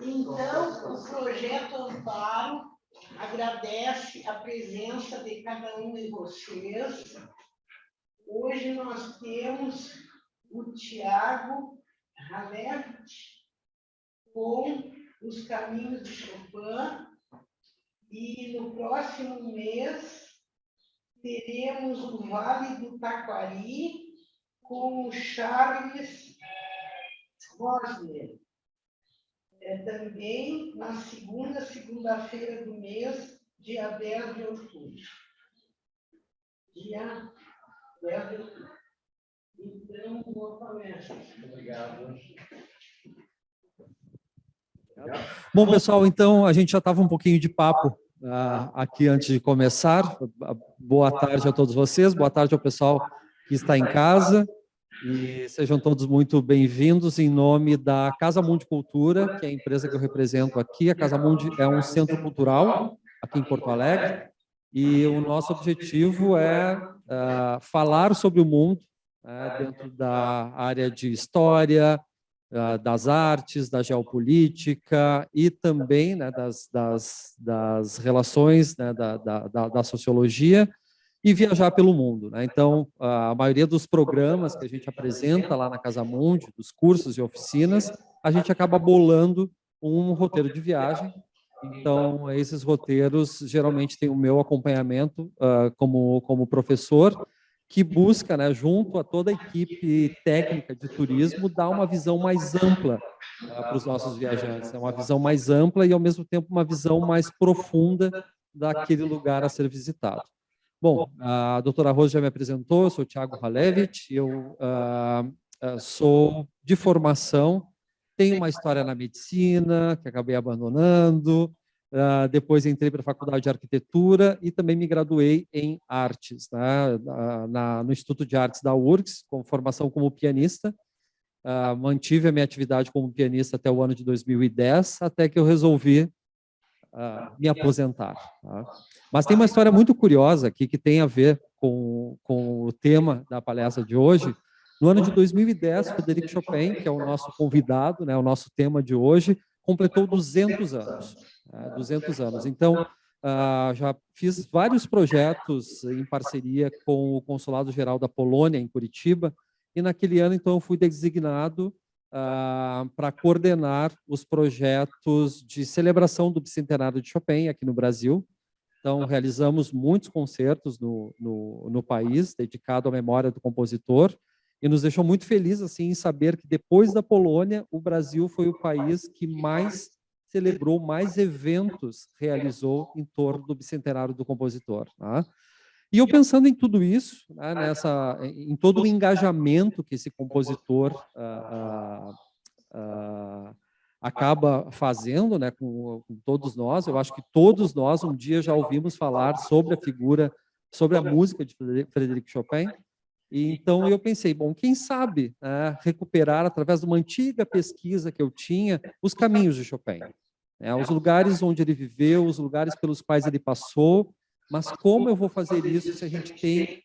Então, o projeto Amparo agradece a presença de cada um de vocês. Hoje nós temos o Tiago Halevich com Os Caminhos de Chopin, e no próximo mês teremos o Vale do Taquari com o Charles Rosner. Também na segunda-feira do mês, dia 10 de outubro. Dia 10 de outubro. Então, boa palestra. Obrigado. Bom, pessoal, então a gente já estava um pouquinho de papo aqui antes de começar. Boa tarde a todos vocês, boa tarde ao pessoal que está em casa. E sejam todos muito bem-vindos em nome da Casa Mundi Cultura, que é a empresa que eu represento aqui. A Casa Mundi é um centro cultural aqui em Porto Alegre, e o nosso objetivo é falar sobre o mundo dentro da área de história, das artes, da geopolítica e também das relações, da sociologia, e viajar pelo mundo, né? Então, a maioria dos programas que a gente apresenta lá na Casa Mundi, dos cursos e oficinas, a gente acaba bolando um roteiro de viagem. Então, esses roteiros geralmente têm o meu acompanhamento como professor, que busca, né, junto a toda a equipe técnica de turismo, dar uma visão mais ampla para os nossos viajantes. É uma visão mais ampla e, ao mesmo tempo, uma visão mais profunda daquele lugar a ser visitado. Bom, a doutora Rose já me apresentou, eu sou o Tiago Halevich, eu sou de formação, tenho uma história na medicina, que acabei abandonando, depois entrei para a Faculdade de Arquitetura e também me graduei em Artes, né, no Instituto de Artes da URGS, com formação como pianista. Mantive a minha atividade como pianista até o ano de 2010, até que eu resolvi me aposentar. Tá? Mas tem uma história muito curiosa aqui que tem a ver com o tema da palestra de hoje. No ano de 2010, Frédéric Chopin, que é o nosso convidado, né, o nosso tema de hoje, completou 200 anos. 200 anos. Então, já fiz vários projetos em parceria com o Consulado Geral da Polônia, em Curitiba, e naquele ano, então, eu fui designado para coordenar os projetos de celebração do bicentenário de Chopin aqui no Brasil. Então, realizamos muitos concertos no país, dedicado à memória do compositor, e nos deixou muito felizes assim, em saber que, depois da Polônia, o Brasil foi o país que mais celebrou, mais eventos realizou em torno do bicentenário do compositor. Tá? E eu pensando em tudo isso, né, em todo o engajamento que esse compositor acaba fazendo, né, com todos nós, eu acho que todos nós um dia já ouvimos falar sobre a figura, sobre a música de Frédéric Chopin, e então eu pensei, bom, quem sabe recuperar, através de uma antiga pesquisa que eu tinha, os caminhos de Chopin, né, os lugares onde ele viveu, os lugares pelos quais ele passou. Mas como eu vou fazer isso se a gente tem,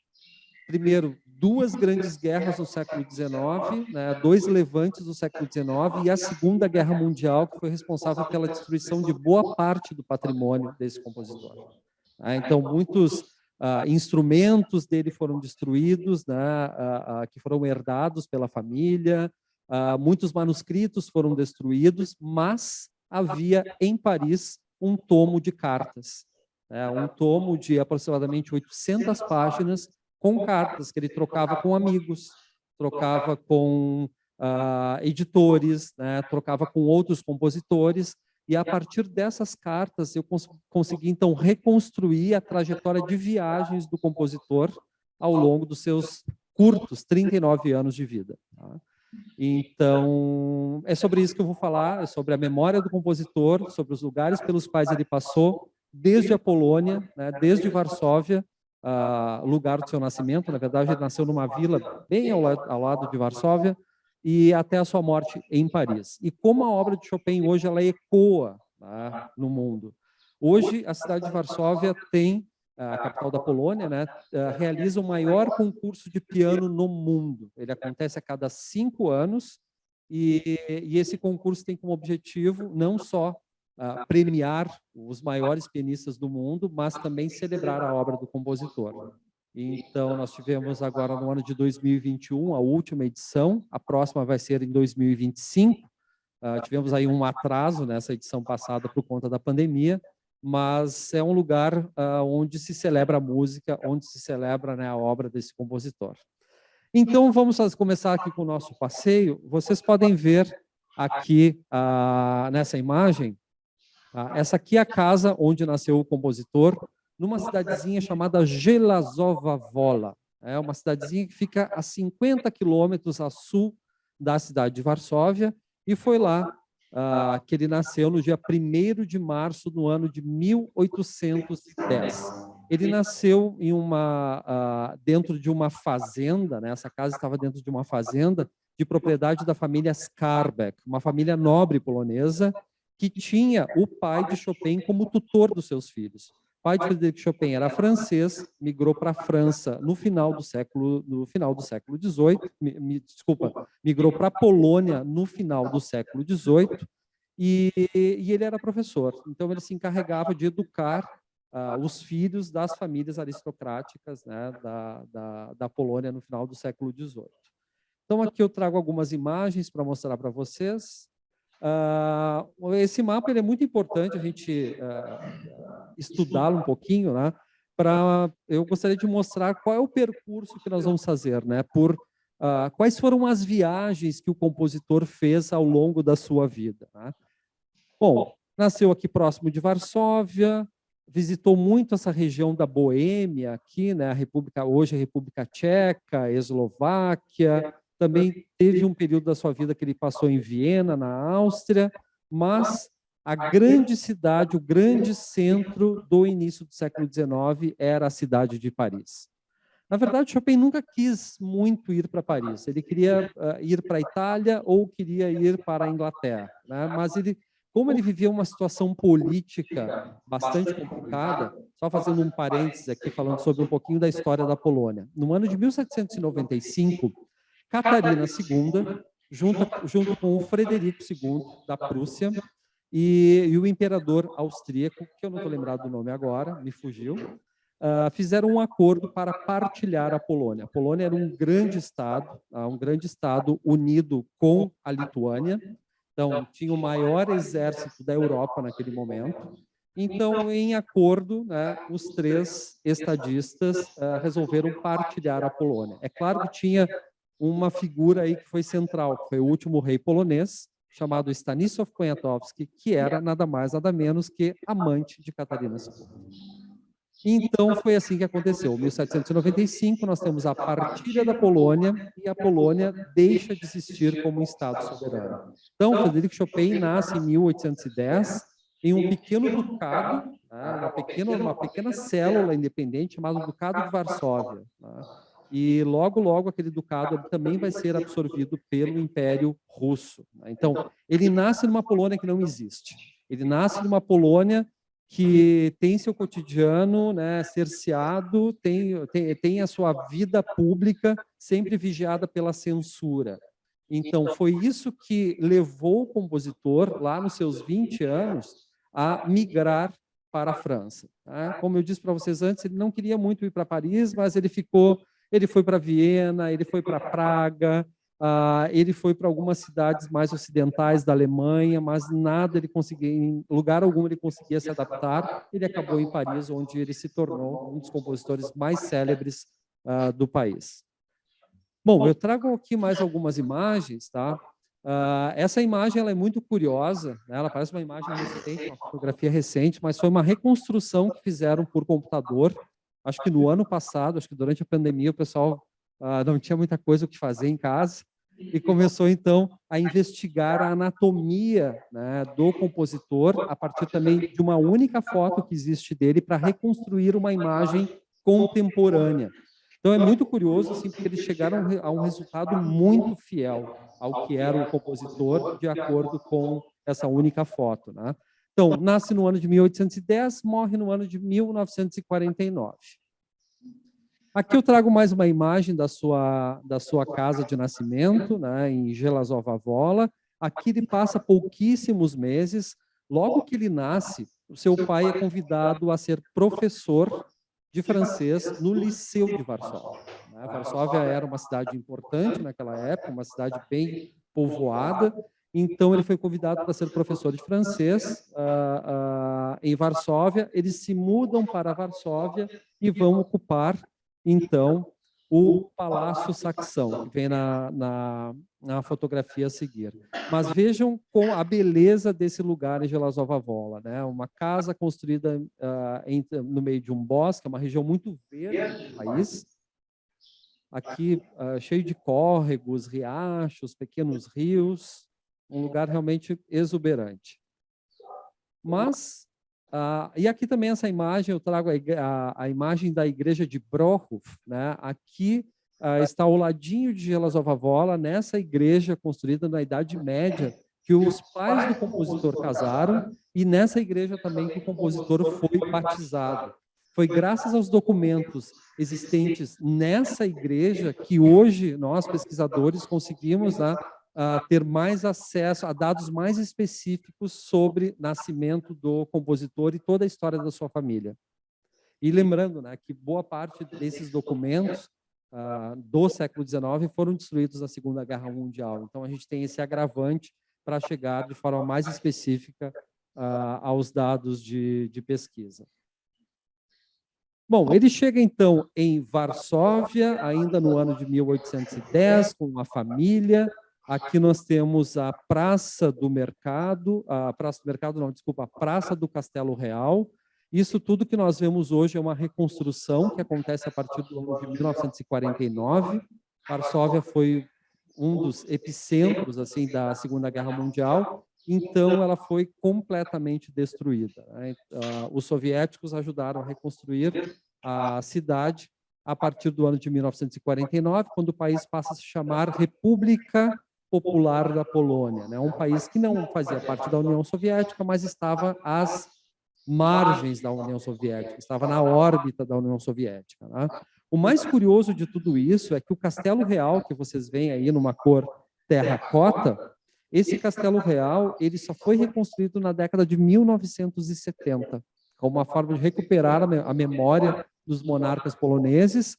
primeiro, duas grandes guerras no século XIX, né, dois levantes do século XIX e a Segunda Guerra Mundial, que foi responsável pela destruição de boa parte do patrimônio desse compositor. Então, muitos instrumentos dele foram destruídos, né, que foram herdados pela família, muitos manuscritos foram destruídos, mas havia em Paris um tomo de cartas, um tomo de aproximadamente 800 páginas com cartas que ele trocava com amigos, trocava com editores, né, trocava com outros compositores, e a partir dessas cartas eu consegui então reconstruir a trajetória de viagens do compositor ao longo dos seus curtos 39 anos de vida. Tá? Então, é sobre isso que eu vou falar, é sobre a memória do compositor, sobre os lugares pelos quais ele passou, desde a Polônia, né, desde Varsóvia, lugar do seu nascimento. Na verdade, ele nasceu numa vila bem ao lado de Varsóvia, e até a sua morte em Paris. E como a obra de Chopin hoje ela ecoa, tá, no mundo. Hoje, a cidade de Varsóvia tem, a capital da Polônia, né, realiza o maior concurso de piano no mundo. Ele acontece a cada 5 anos, e esse concurso tem como objetivo não só premiar os maiores pianistas do mundo, mas também celebrar a obra do compositor. Então, nós tivemos agora no ano de 2021 a última edição, a próxima vai ser em 2025. Tivemos aí um atraso nessa edição passada por conta da pandemia, mas é um lugar onde se celebra a música, onde se celebra, né, a obra desse compositor. Então, vamos começar aqui com o nosso passeio. Vocês podem ver aqui nessa imagem, essa aqui é a casa onde nasceu o compositor, numa cidadezinha chamada Żelazowa Wola. É uma cidadezinha que fica a 50 quilômetros a sul da cidade de Varsóvia, e foi lá que ele nasceu no dia 1º de março do ano de 1810. Ele nasceu em dentro de uma fazenda, né? Essa casa estava dentro de uma fazenda de propriedade da família Skarbek, uma família nobre polonesa que tinha o pai de Chopin como tutor dos seus filhos. O pai de Frédéric Chopin era francês, migrou para a França no final do século XVIII, migrou para a Polônia no final do século XVIII, e ele era professor. Então, ele se encarregava de educar os filhos das famílias aristocráticas, né, da Polônia no final do século XVIII. Então, aqui eu trago algumas imagens para mostrar para vocês. Esse mapa ele é muito importante a gente estudá-lo um pouquinho, né? Eu gostaria de mostrar qual é o percurso que nós vamos fazer, né? Quais foram as viagens que o compositor fez ao longo da sua vida, né? Bom, nasceu aqui próximo de Varsóvia, visitou muito essa região da Boêmia aqui, né? Hoje a República Tcheca, Eslováquia. Também teve um período da sua vida que ele passou em Viena, na Áustria, mas a grande cidade, o grande centro do início do século XIX era a cidade de Paris. Na verdade, Chopin nunca quis muito ir para Paris. Ele queria ir para a Itália ou queria ir para a Inglaterra, né? Mas como ele vivia uma situação política bastante complicada, só fazendo um parênteses aqui, falando sobre um pouquinho da história da Polônia. No ano de 1795, Catarina II, junto com o Frederico II da Prússia e o imperador austríaco, que eu não estou lembrado do nome agora, me fugiu, fizeram um acordo para partilhar a Polônia. A Polônia era um grande estado unido com a Lituânia. Então, tinha o maior exército da Europa naquele momento. Então, em acordo, né, os três estadistas resolveram partilhar a Polônia. É claro que tinha uma figura aí que foi central, que foi o último rei polonês, chamado Stanisław Poniatowski, que era nada mais, nada menos que amante de Catarina II. Então, foi assim que aconteceu. Em 1795, nós temos a partilha da Polônia e a Polônia deixa de existir como um Estado soberano. Então, Frédéric Chopin nasce em 1810 em um pequeno ducado, né, uma pequena célula independente chamada Ducado de Varsóvia. Né, e logo, logo, aquele ducado também vai ser absorvido pelo Império Russo. Né. Então, ele nasce numa Polônia que não existe. Ele nasce numa Polônia que tem seu cotidiano, né, cerceado, tem a sua vida pública sempre vigiada pela censura. Então, foi isso que levou o compositor, lá nos seus 20 anos, a migrar para a França. Né? Como eu disse para vocês antes, ele não queria muito ir para Paris, mas ele foi para Viena, ele foi para Praga, ele foi para algumas cidades mais ocidentais da Alemanha, mas em lugar algum ele conseguia se adaptar. Ele acabou em Paris, onde ele se tornou um dos compositores mais célebres do país. Bom, eu trago aqui mais algumas imagens, tá? Essa imagem ela é muito curiosa, né? Ela parece uma imagem recente, uma fotografia recente, mas foi uma reconstrução que fizeram por computador. Acho que no ano passado, acho que durante a pandemia, o pessoal não tinha muita coisa o que fazer em casa e começou, então, a investigar a anatomia, né, do compositor a partir também de uma única foto que existe dele para reconstruir uma imagem contemporânea. Então, é muito curioso, assim, porque eles chegaram a um resultado muito fiel ao que era o compositor, de acordo com essa única foto. Né? Então, nasce no ano de 1810, morre no ano de 1949. Aqui eu trago mais uma imagem da sua casa de nascimento, né, em Żelazowa Wola. Aqui ele passa pouquíssimos meses. Logo que ele nasce, o seu pai é convidado a ser professor de francês no Liceu de Varsóvia. Varsóvia era uma cidade importante naquela época, uma cidade bem povoada, então ele foi convidado para ser professor de francês em Varsóvia. Eles se mudam para Varsóvia e vão ocupar, então, o Palácio Saxão, que vem na fotografia a seguir. Mas vejam com a beleza desse lugar em Żelazowa Wola, né? Uma casa construída no meio de um bosque, uma região muito verde do país. Aqui, cheio de córregos, riachos, pequenos rios, um lugar realmente exuberante. Mas, e aqui também essa imagem, eu trago a imagem da igreja de Brochów, né? Aqui está ao ladinho de Żelazowa Wola, nessa igreja construída na Idade Média, que os pais do compositor casaram, e nessa igreja também que o compositor foi batizado. Foi graças aos documentos existentes nessa igreja que hoje nós, pesquisadores, conseguimos ter mais acesso a dados mais específicos sobre nascimento do compositor e toda a história da sua família. E lembrando, né, que boa parte desses documentos do século XIX foram destruídos na Segunda Guerra Mundial. Então, a gente tem esse agravante para chegar de forma mais específica aos dados de pesquisa. Bom, ele chega, então, em Varsóvia, ainda no ano de 1810, com uma família. Aqui nós temos a Praça do Mercado, a Praça do Castelo Real. Isso tudo que nós vemos hoje é uma reconstrução que acontece a partir do ano de 1949. Varsóvia foi um dos epicentros assim, da Segunda Guerra Mundial, então ela foi completamente destruída. Os soviéticos ajudaram a reconstruir a cidade a partir do ano de 1949, quando o país passa a se chamar República Popular da Polônia, né? Um país que não fazia parte da União Soviética, mas estava às margens da União Soviética, estava na órbita da União Soviética, né? O mais curioso de tudo isso é que o Castelo Real, que vocês veem aí numa cor terracota, esse Castelo Real ele só foi reconstruído na década de 1970, como uma forma de recuperar a memória dos monarcas poloneses.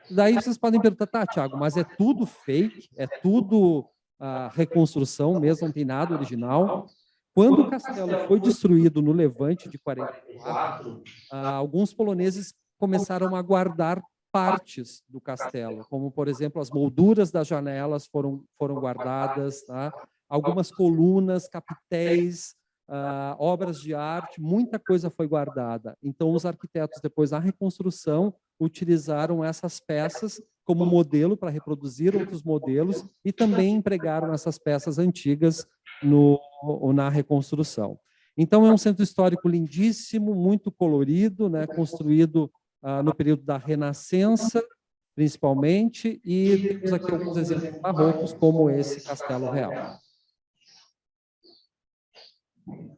Daí vocês podem perguntar, tá, Thiago, mas é tudo fake? É tudo reconstrução mesmo, não tem nada original? Quando o castelo foi destruído no Levante de 44, alguns poloneses começaram a guardar partes do castelo, como, por exemplo, as molduras das janelas foram guardadas, tá? Algumas colunas, capitéis, obras de arte, muita coisa foi guardada. Então, os arquitetos, depois da reconstrução, utilizaram essas peças como modelo para reproduzir outros modelos e também empregaram essas peças antigas na reconstrução. Então, é um centro histórico lindíssimo, muito colorido, né, construído no período da Renascença, principalmente, e temos aqui alguns exemplos barrocos, como esse Castelo Real.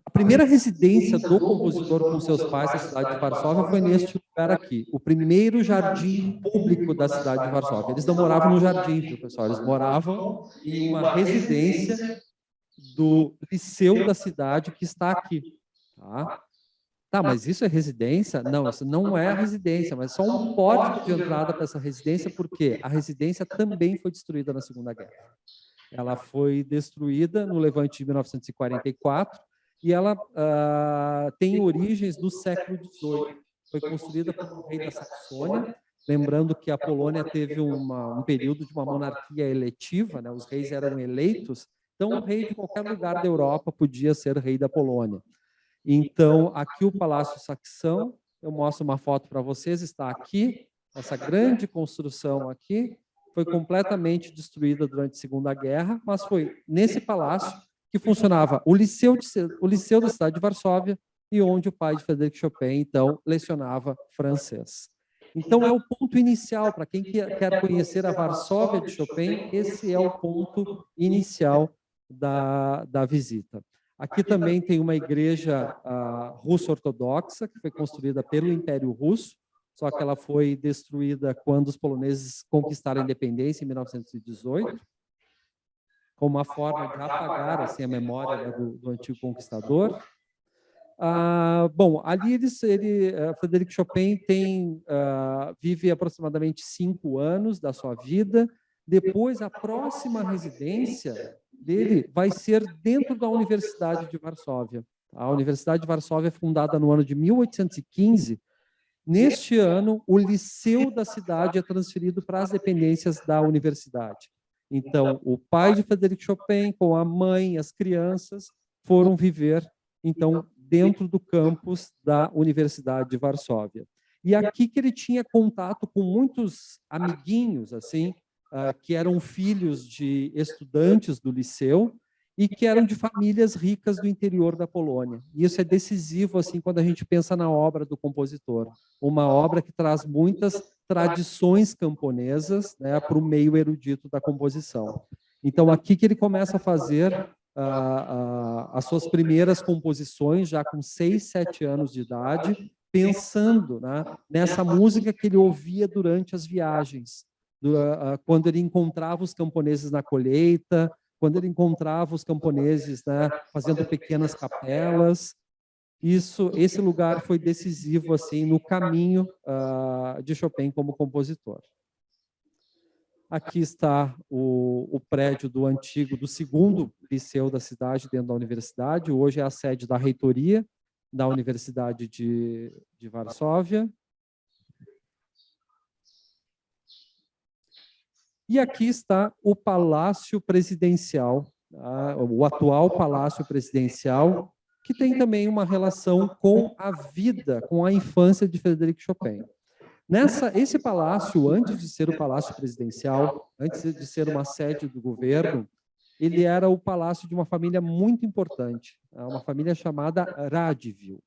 A primeira residência do compositor com seus pais na cidade de Varsóvia foi neste lugar aqui, o primeiro jardim público da cidade de Varsóvia. Eles não moravam no jardim, viu, pessoal? Eles moravam em uma residência do liceu da cidade que está aqui. Tá, mas isso é residência? Não, isso não é a residência, mas só um pórtico de entrada para essa residência, porque a residência também foi destruída na Segunda Guerra. Ela foi destruída no Levante de 1944 e ela tem origens do século XVIII. Foi construída por um rei da Saxônia, lembrando que a Polônia teve um período de uma monarquia eletiva, né? Os reis eram eleitos, então o rei de qualquer lugar da Europa podia ser rei da Polônia. Então, aqui o Palácio Saxão, eu mostro uma foto para vocês, está aqui, essa grande construção aqui, foi completamente destruída durante a Segunda Guerra, mas foi nesse palácio que funcionava o liceu da cidade de Varsóvia e onde o pai de Frédéric Chopin, então, lecionava francês. Então, é o ponto inicial, para quem quer conhecer a Varsóvia de Chopin, esse é o ponto inicial da visita. Aqui também tem uma igreja russo-ortodoxa, que foi construída pelo Império Russo, só que ela foi destruída quando os poloneses conquistaram a independência em 1918, como uma forma de apagar assim, a memória, né, do antigo conquistador. Bom, ali Frederic Chopin vive aproximadamente 5 anos da sua vida. Depois, a próxima residência dele vai ser dentro da Universidade de Varsóvia. A Universidade de Varsóvia é fundada no ano de 1815. Neste ano, o liceu da cidade é transferido para as dependências da universidade. Então, o pai de Frederic Chopin, com a mãe, as crianças, foram viver, então, dentro do campus da Universidade de Varsóvia. E aqui que ele tinha contato com muitos amiguinhos, assim, que eram filhos de estudantes do liceu e que eram de famílias ricas do interior da Polônia. E isso é decisivo, assim, quando a gente pensa na obra do compositor. Uma obra que traz muitas tradições camponesas, né, para o meio erudito da composição. Então, aqui que ele começa a fazer as suas primeiras composições, já com 6, 7 anos de idade, pensando, né, nessa música que ele ouvia durante as viagens, quando ele encontrava os camponeses na colheita, quando ele encontrava os camponeses, né, fazendo pequenas capelas. Esse lugar foi decisivo assim no caminho de Chopin como compositor. Aqui está o prédio do segundo liceu da cidade, dentro da universidade. Hoje é a sede da reitoria da Universidade de Varsóvia. E aqui está o Palácio Presidencial, o atual Palácio Presidencial, que tem também uma relação com a vida, com a infância de Frederic Chopin. Esse palácio, antes de ser o Palácio Presidencial, antes de ser uma sede do governo, ele era o palácio de uma família muito importante, uma família chamada Radziwiłł.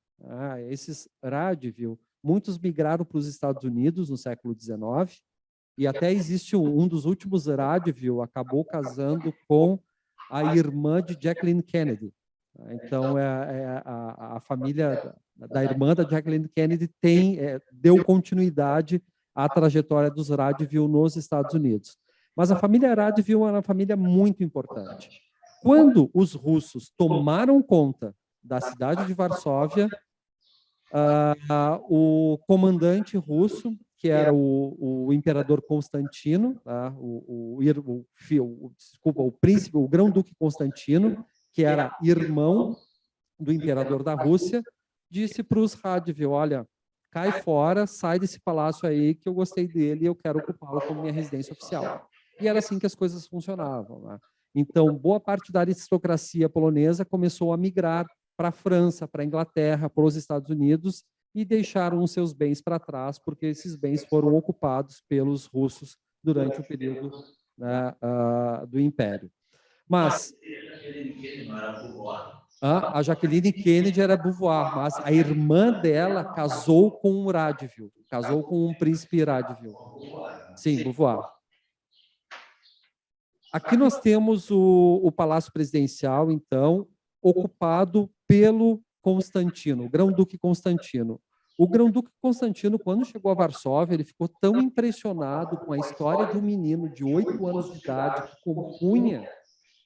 Esses Radziwiłł, muitos migraram para os Estados Unidos no século XIX, e até existe um dos últimos Radziwiłł, acabou casando com a irmã de Jacqueline Kennedy. Então, a família da irmã da Jacqueline Kennedy deu continuidade à trajetória dos Radziwiłł nos Estados Unidos. Mas a família Radziwiłł era uma família muito importante. Quando os russos tomaram conta da cidade de Varsóvia, o comandante russo, que era o imperador Constantino, o grão-duque Constantino, que era irmão do imperador da Rússia, disse para os Radziwiłł: olha, cai fora, sai desse palácio aí, que eu gostei dele e eu quero ocupá-lo como minha residência oficial. E era assim que as coisas funcionavam, né? Então, boa parte da aristocracia polonesa começou a migrar para a França, para a Inglaterra, para os Estados Unidos, e deixaram os seus bens para trás, porque esses bens foram ocupados pelos russos durante o período, né, do Império. Mas a Jacqueline Kennedy era Beauvoir, mas a irmã dela casou com um Radziwiłł, casou com um príncipe Radziwiłł. Sim, Beauvoir. Aqui nós temos o Palácio Presidencial, então, ocupado pelo Constantino, o Grão-Duque Constantino. O Grão-Duque Constantino, quando chegou a Varsóvia, ele ficou tão impressionado com a história de um menino de 8 anos de idade que compunha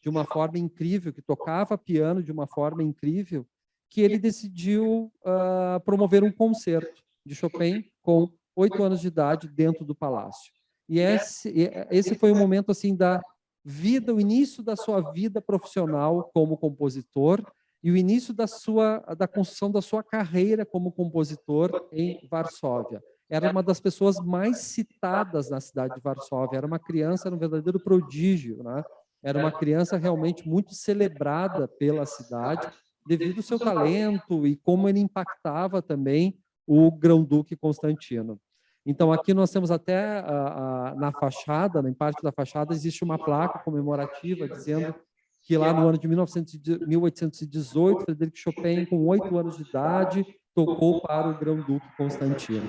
de uma forma incrível, que tocava piano de uma forma incrível, que ele decidiu promover um concerto de Chopin com 8 anos de idade dentro do palácio. E esse foi o momento assim da vida, o início da sua vida profissional como compositor e o início da construção da sua carreira como compositor em Varsóvia. Era uma das pessoas mais citadas na cidade de Varsóvia, era uma criança, era um verdadeiro prodígio, né? Era uma criança realmente muito celebrada pela cidade, devido ao seu talento e como ele impactava também o Grão-Duque Constantino. Então, aqui nós temos até na fachada, em parte da fachada, existe uma placa comemorativa dizendo que lá no ano de 1818, Frederic Chopin, com 8 anos de idade, tocou para o Grão-Duque Constantino.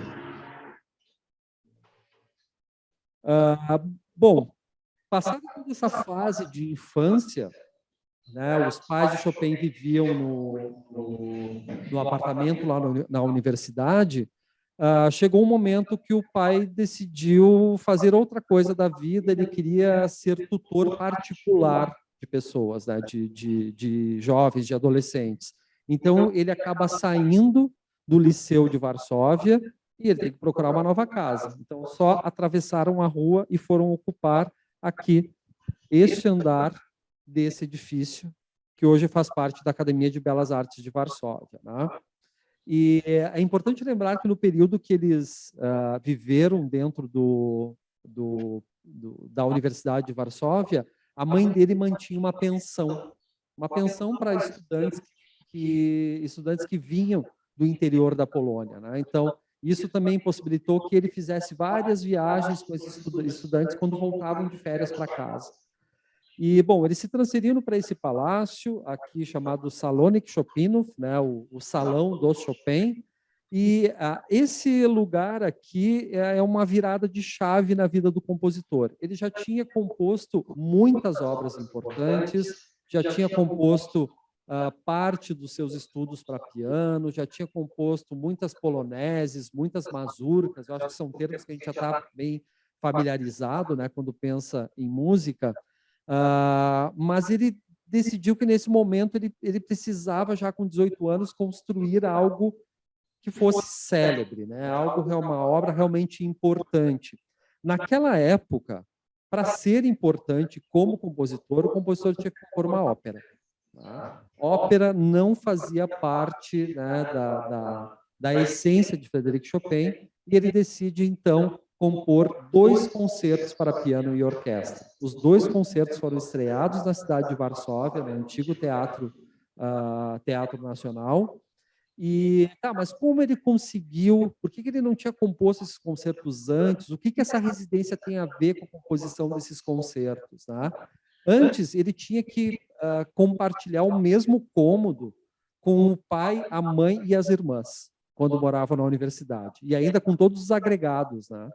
Bom, passada toda essa fase de infância, né, os pais de Chopin viviam no apartamento lá na universidade. chegou um momento que o pai decidiu fazer outra coisa da vida, ele queria ser tutor particular de pessoas, né, de jovens, de adolescentes. Então, ele acaba saindo do Liceu de Varsóvia e ele tem que procurar uma nova casa. Então, só atravessaram a rua e foram ocupar aqui este andar desse edifício, que hoje faz parte da Academia de Belas Artes de Varsóvia, né? E é importante lembrar que no período que eles viveram dentro da Universidade de Varsóvia, a mãe dele mantinha uma pensão para estudantes que vinham do interior da Polônia, né? Então, isso também possibilitou que ele fizesse várias viagens com esses estudantes quando voltavam de férias para casa. E, bom, eles se transferiram para esse palácio aqui chamado Salonik Chopinów, né, o Salão do Chopin, e esse lugar aqui é uma virada de chave na vida do compositor. Ele já tinha composto muitas obras importantes, já tinha composto parte dos seus estudos para piano, já tinha composto muitas poloneses, muitas mazurcas, eu acho que são termos que a gente já está bem familiarizado, né, quando pensa em música. Mas ele decidiu que nesse momento ele precisava, já com 18 anos, construir algo que fosse célebre, né? Uma obra realmente importante. Naquela época, para ser importante como compositor, o compositor tinha que compor uma ópera. Tá? Ópera não fazia parte, né, da essência de Frédéric Chopin, e ele decide, então, compor 2 concertos para piano e orquestra. Os 2 concertos foram estreados na cidade de Varsóvia, no antigo Teatro Nacional. E, mas como ele conseguiu, por que ele não tinha composto esses concertos antes? O que essa residência tem a ver com a composição desses concertos? Né? Antes, ele tinha que compartilhar o mesmo cômodo com o pai, a mãe e as irmãs, quando morava na universidade. E ainda com todos os agregados, né?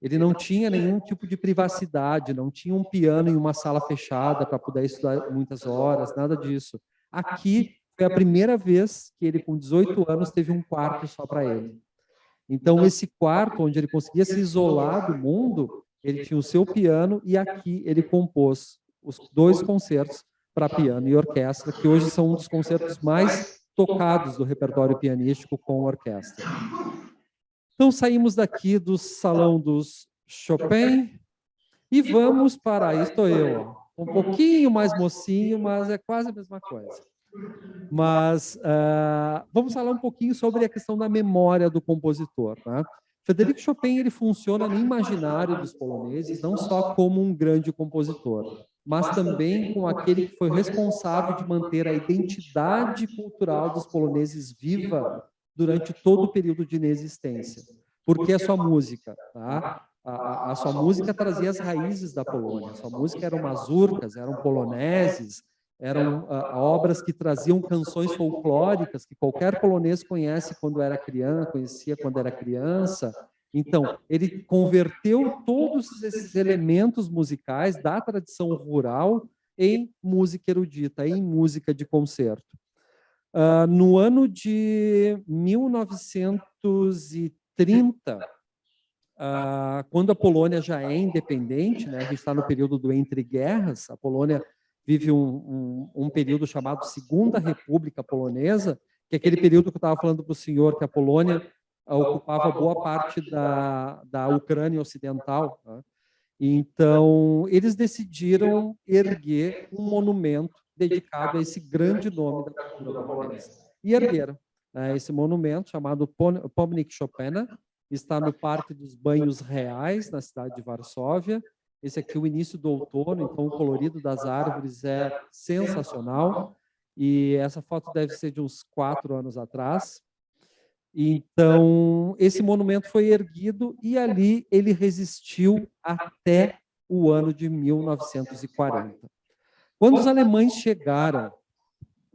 Ele não tinha nenhum tipo de privacidade, não tinha um piano em uma sala fechada para poder estudar muitas horas, nada disso. Aqui foi a primeira vez que ele, com 18 anos, teve um quarto só para ele. Então, esse quarto, onde ele conseguia se isolar do mundo, ele tinha o seu piano e aqui ele compôs os 2 concertos para piano e orquestra, que hoje são um dos concertos mais tocados do repertório pianístico com orquestra. Então, saímos daqui do Salão dos Chopin e vamos para... Aí estou eu, ó, um pouquinho mais mocinho, mas é quase a mesma coisa. Mas vamos falar um pouquinho sobre a questão da memória do compositor. Né? Frédéric Chopin ele funciona no imaginário dos poloneses não só como um grande compositor, mas também como aquele que foi responsável de manter a identidade cultural dos poloneses viva durante todo o período de inexistência. Porque a sua música, tá? A sua música trazia as raízes da Polônia. A sua música eram mazurcas, eram poloneses, eram obras que traziam canções folclóricas que qualquer polonês conhecia quando era criança. Então, ele converteu todos esses elementos musicais da tradição rural em música erudita, em música de concerto. No ano de 1930, quando a Polônia já é independente, né, a gente está no período do entre-guerras, a Polônia vive um período chamado Segunda República Polonesa, que é aquele período que eu estava falando para o senhor, que a Polônia ocupava boa parte da Ucrânia Ocidental. Né? Então, eles decidiram erguer um monumento dedicado a esse grande nome da cultura polonesa. E ergueram esse monumento, chamado Pomnik Chopina, está no Parque dos Banhos Reais, na cidade de Varsóvia. Esse aqui é o início do outono, então o colorido das árvores é sensacional. E essa foto deve ser de uns 4 anos atrás. Então, esse monumento foi erguido e ali ele resistiu até o ano de 1940. Quando os alemães chegaram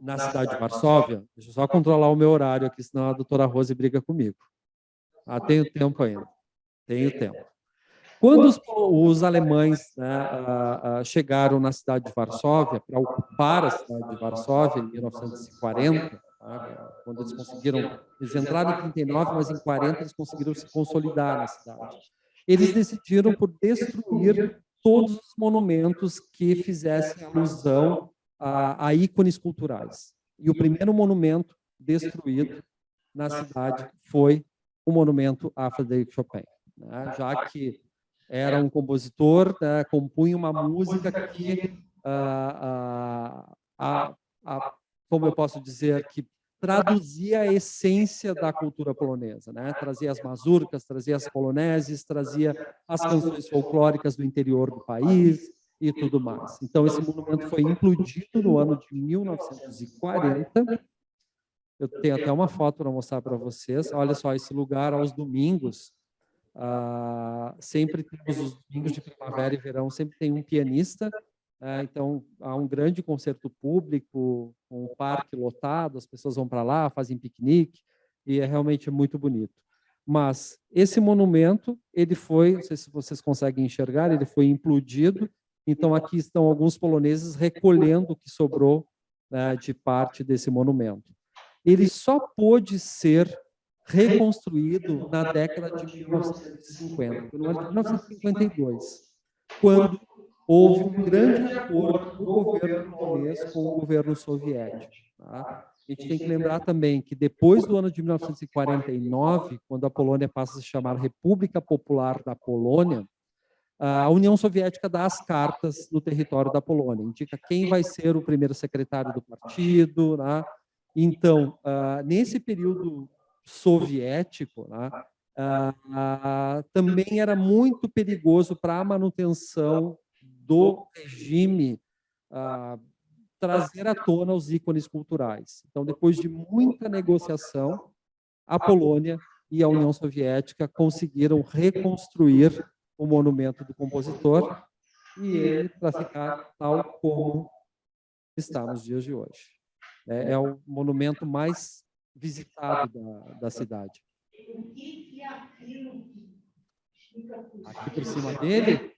na cidade de Varsóvia, deixa eu só controlar o meu horário aqui, senão a doutora Rose briga comigo. Tenho tempo ainda, tenho tempo. Quando os alemães, né, chegaram na cidade de Varsóvia, para ocupar a cidade de Varsóvia em 1940, tá? Quando eles conseguiram, eles entraram em 39, mas em 40 eles conseguiram se consolidar na cidade. Eles decidiram por destruir todos os monumentos que fizessem alusão a ícones culturais. E o primeiro monumento destruído na cidade foi o monumento a Frédéric Chopin, né? Já que era um compositor, né, compunha uma música que, como eu posso dizer, que traduzia a essência da cultura polonesa, né? Trazia as mazurcas, trazia as poloneses, trazia as canções folclóricas do interior do país e tudo mais. Então, esse monumento foi implodido no ano de 1940. Eu tenho até uma foto para mostrar para vocês. Olha só, esse lugar aos domingos, sempre temos os domingos de primavera e verão, sempre tem um pianista. Então, há um grande concerto público, um parque lotado, as pessoas vão para lá, fazem piquenique, e é realmente muito bonito. Mas esse monumento, ele foi, não sei se vocês conseguem enxergar, ele foi implodido. Então, aqui estão alguns poloneses recolhendo o que sobrou, né, de parte desse monumento. Ele só pôde ser reconstruído na década de 1950, no ano de 1952, quando houve um grande acordo do governo polonês com o governo soviético. Tá? A gente tem que lembrar também que depois do ano de 1949, quando a Polônia passa a se chamar República Popular da Polônia, a União Soviética dá as cartas no território da Polônia, indica quem vai ser o primeiro secretário do partido, né? Então, nesse período soviético, né, também era muito perigoso para a manutenção do regime trazer à tona os ícones culturais. Então, depois de muita negociação, a Polônia e a União Soviética conseguiram reconstruir o monumento do compositor e ele para ficar tal como está nos dias de hoje. É o monumento mais visitado da cidade. Aqui por cima dele?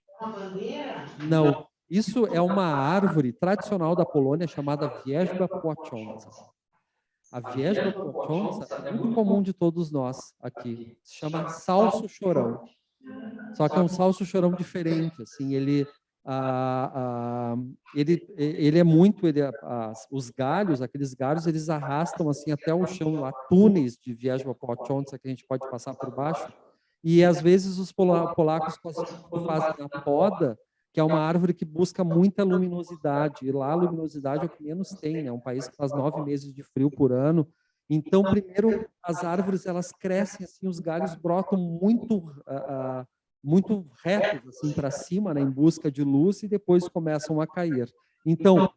Não. Isso é uma árvore tradicional da Polônia chamada Wierzba płacząca. A Wierzba płacząca é muito comum de todos nós aqui. Se chama salso chorão. Só que é um salso chorão diferente. Assim, ele é muito, os galhos, aqueles galhos, eles arrastam assim até o chão, há túneis de Wierzba płacząca que a gente pode passar por baixo, e às vezes os polacos fazem a poda, que é uma árvore que busca muita luminosidade, e lá a luminosidade é o que menos tem, né? É um país que faz 9 meses de frio por ano. Então, primeiro, as árvores, elas crescem assim, os galhos brotam muito retos assim para cima, né, em busca de luz, e depois começam a cair. Então,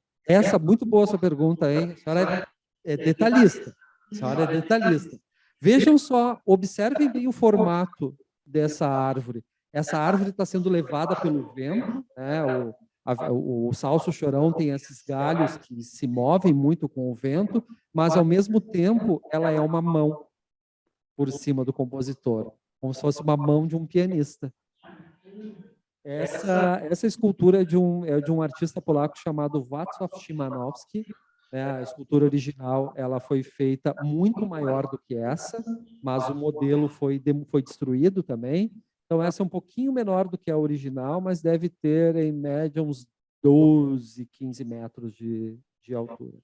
muito boa sua pergunta, hein? A senhora é detalhista. A senhora é detalhista. Vejam só, observem bem o formato dessa árvore. Essa árvore está sendo levada pelo vento, né? O salso chorão tem esses galhos que se movem muito com o vento, mas ao mesmo tempo ela é uma mão por cima do compositor, como se fosse uma mão de um pianista. Essa escultura é de um artista polaco chamado Wacław Szymanowski. A escultura original ela foi feita muito maior do que essa, mas o modelo foi destruído também. Então, essa é um pouquinho menor do que a original, mas deve ter, em média, uns 12, 15 metros de altura.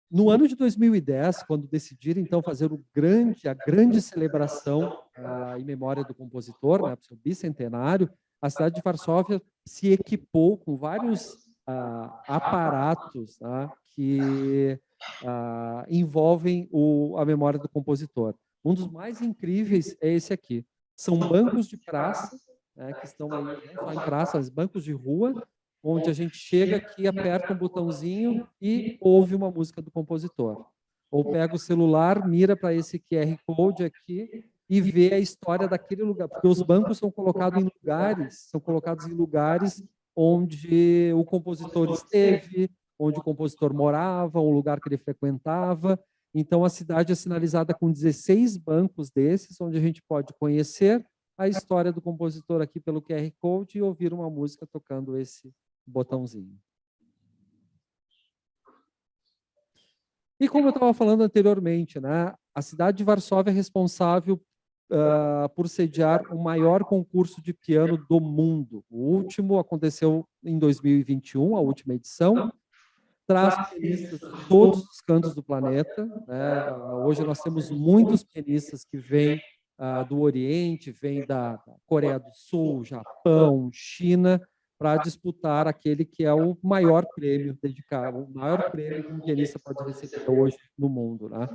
No ano de 2010, quando decidiram, então, fazer a grande celebração em memória do compositor, né, seu bicentenário, a cidade de Varsóvia se equipou com vários aparatos, tá, que envolvem a memória do compositor. Um dos mais incríveis é esse aqui. São bancos de praça, né, que estão aí, não só em praça, mas bancos de rua, onde a gente chega aqui, aperta um botãozinho e ouve uma música do compositor. Ou pega o celular, mira para esse QR Code aqui e vê a história daquele lugar, porque os bancos são colocados em lugares onde o compositor esteve, onde o compositor morava, um lugar que ele frequentava. Então, a cidade é sinalizada com 16 bancos desses, onde a gente pode conhecer a história do compositor aqui pelo QR Code e ouvir uma música tocando esse botãozinho. E como eu estava falando anteriormente, né, a cidade de Varsóvia é responsável por sediar o maior concurso de piano do mundo. O último aconteceu em 2021, a última edição. Traz pianistas de todos os cantos do planeta, né? Hoje nós temos muitos pianistas que vêm do Oriente, vêm da Coreia do Sul, Japão, China, para disputar aquele que é o maior prêmio dedicado, o maior prêmio que um pianista pode receber hoje no mundo, né?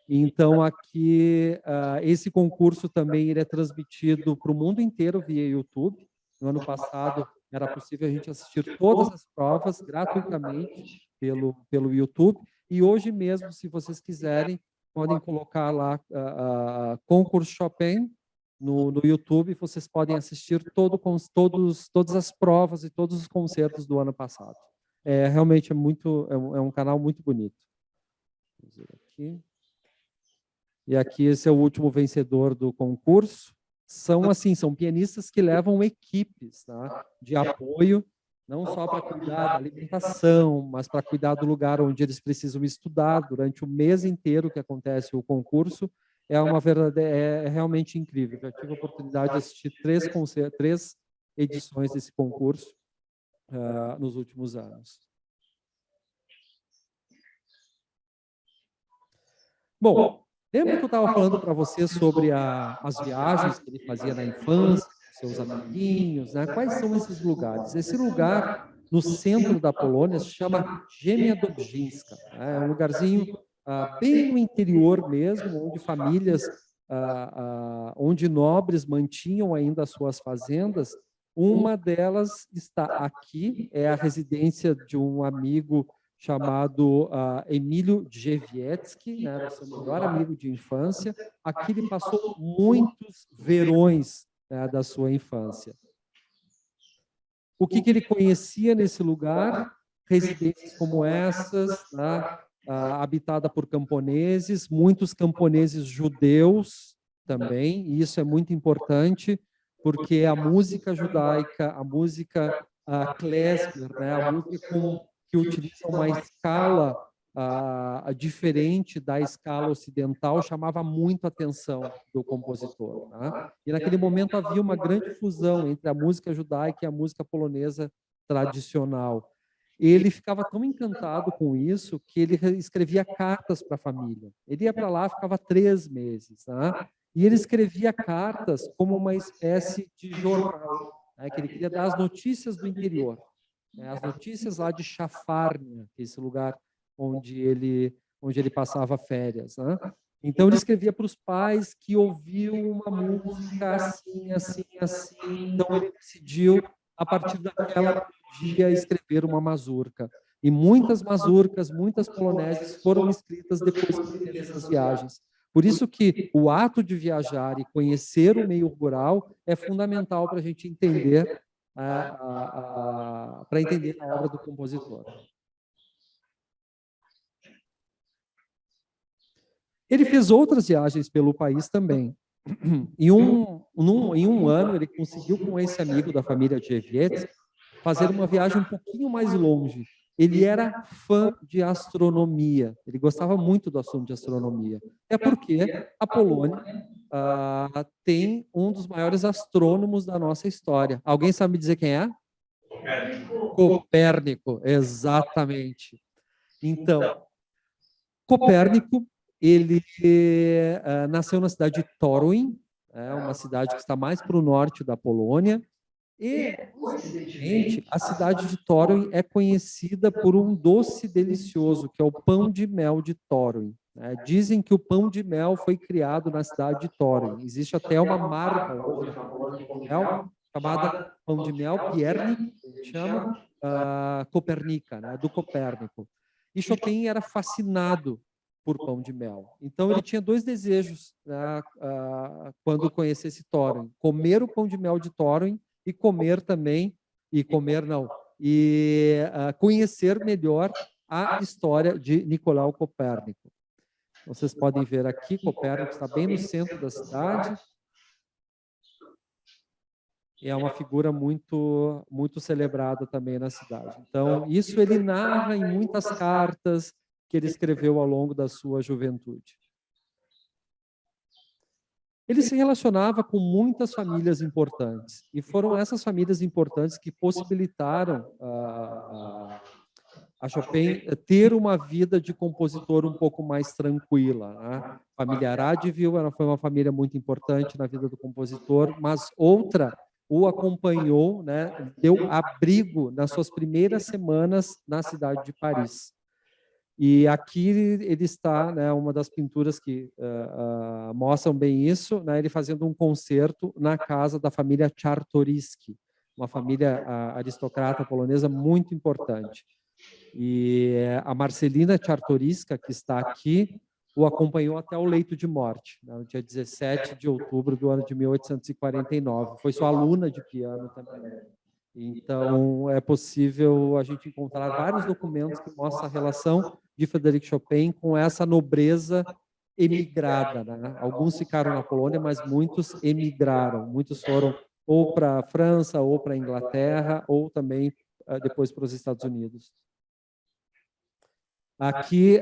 Então, aqui, esse concurso também ele é transmitido para o mundo inteiro via YouTube. No ano passado, era possível a gente assistir todas as provas gratuitamente pelo YouTube. E hoje mesmo, se vocês quiserem, podem colocar lá Concurso Chopin no YouTube, vocês podem assistir todas as provas e todos os concertos do ano passado. Realmente é um canal muito bonito. Vamos ver aqui. E aqui esse é o último vencedor do concurso. São pianistas que levam equipes, tá, de apoio, não só para cuidar da alimentação, mas para cuidar do lugar onde eles precisam estudar durante o mês inteiro que acontece o concurso. É realmente incrível. Já tive a oportunidade de assistir 3 edições desse concurso nos últimos anos. Bom, lembra que eu estava falando para você sobre as viagens que ele fazia na infância, com seus amiguinhos, né? Quais são esses lugares? Esse lugar no centro da Polônia se chama Ziemia Dobrzyńska. É um lugarzinho bem no interior mesmo, onde famílias, onde nobres mantinham ainda as suas fazendas. Uma delas está aqui, é a residência de um amigo chamado Emílio Drzewiecki, né, era seu melhor amigo de infância. Aqui ele passou muitos verões, né, da sua infância. O que ele conhecia nesse lugar? Residências como essas, né, habitada por camponeses, muitos camponeses judeus também, e isso é muito importante, porque a música judaica, a música klezmer, né, a música que utiliza uma escala diferente da escala ocidental, chamava muito a atenção do compositor. Tá? E naquele momento havia uma grande fusão entre a música judaica e a música polonesa tradicional. Ele ficava tão encantado com isso que ele escrevia cartas para a família. Ele ia para lá, ficava 3 meses. Tá? E ele escrevia cartas como uma espécie de jornal, né, que ele queria dar as notícias do interior. As notícias lá de Chafarnia, esse lugar onde ele passava férias. Né? Então, ele escrevia para os pais que ouviam uma música assim, assim, assim. Então, ele decidiu, a partir daquela melodia, escrever uma mazurca. E muitas mazurcas, muitas poloneses foram escritas depois que ele fez essas viagens. Por isso que o ato de viajar e conhecer o meio rural é fundamental para a gente entender para entender a obra do compositor. Ele fez outras viagens pelo país também. Em um ano, ele conseguiu, com esse amigo da família Drzewiecki, fazer uma viagem um pouquinho mais longe. Ele era fã de astronomia. Ele gostava muito do assunto de astronomia. É porque a Polônia tem um dos maiores astrônomos da nossa história. Alguém sabe me dizer quem é? Copérnico, exatamente. Então, Copérnico, ele nasceu na cidade de Toruń, uma cidade que está mais para o norte da Polônia, e, coincidentemente, a cidade de Toruń é conhecida por um doce delicioso, que é o pão de mel de Toruń. Dizem que o pão de mel foi criado na cidade de Toruń. Existe até uma marca hoje na Polônia de pão de mel, chamada pão de mel Piernik, chama Copernica, né, do Copérnico. E Chopin era fascinado por pão de mel. Então, ele tinha 2 desejos, né, quando conhecesse Toruń: comer o pão de mel de Toruń e conhecer melhor a história de Nicolau Copérnico. Vocês podem ver aqui, Copérnico está bem no centro da cidade. é uma figura muito celebrada também na cidade. Então, isso ele narra em muitas cartas que ele escreveu ao longo da sua juventude. Ele se relacionava com muitas famílias importantes, e foram essas famílias importantes que possibilitaram a Chopin ter uma vida de compositor um pouco mais tranquila, né? A família Radziwiłł foi uma família muito importante na vida do compositor, mas outra o acompanhou, né? Deu abrigo nas suas primeiras semanas na cidade de Paris. E aqui ele está, né, uma das pinturas que mostram bem isso, né, ele fazendo um concerto na casa da família Czartoryski, uma família aristocrata polonesa muito importante. E a Marcelina Czartoryska, que está aqui, o acompanhou até o leito de morte, né, no dia 17 de outubro do ano de 1849. Foi sua aluna de piano também. Então, é possível a gente encontrar vários documentos que mostram a relação de Frédéric Chopin com essa nobreza emigrada, né? Alguns ficaram na Polônia, mas muitos emigraram. Muitos foram ou para a França, ou para a Inglaterra, ou também depois para os Estados Unidos. Aqui,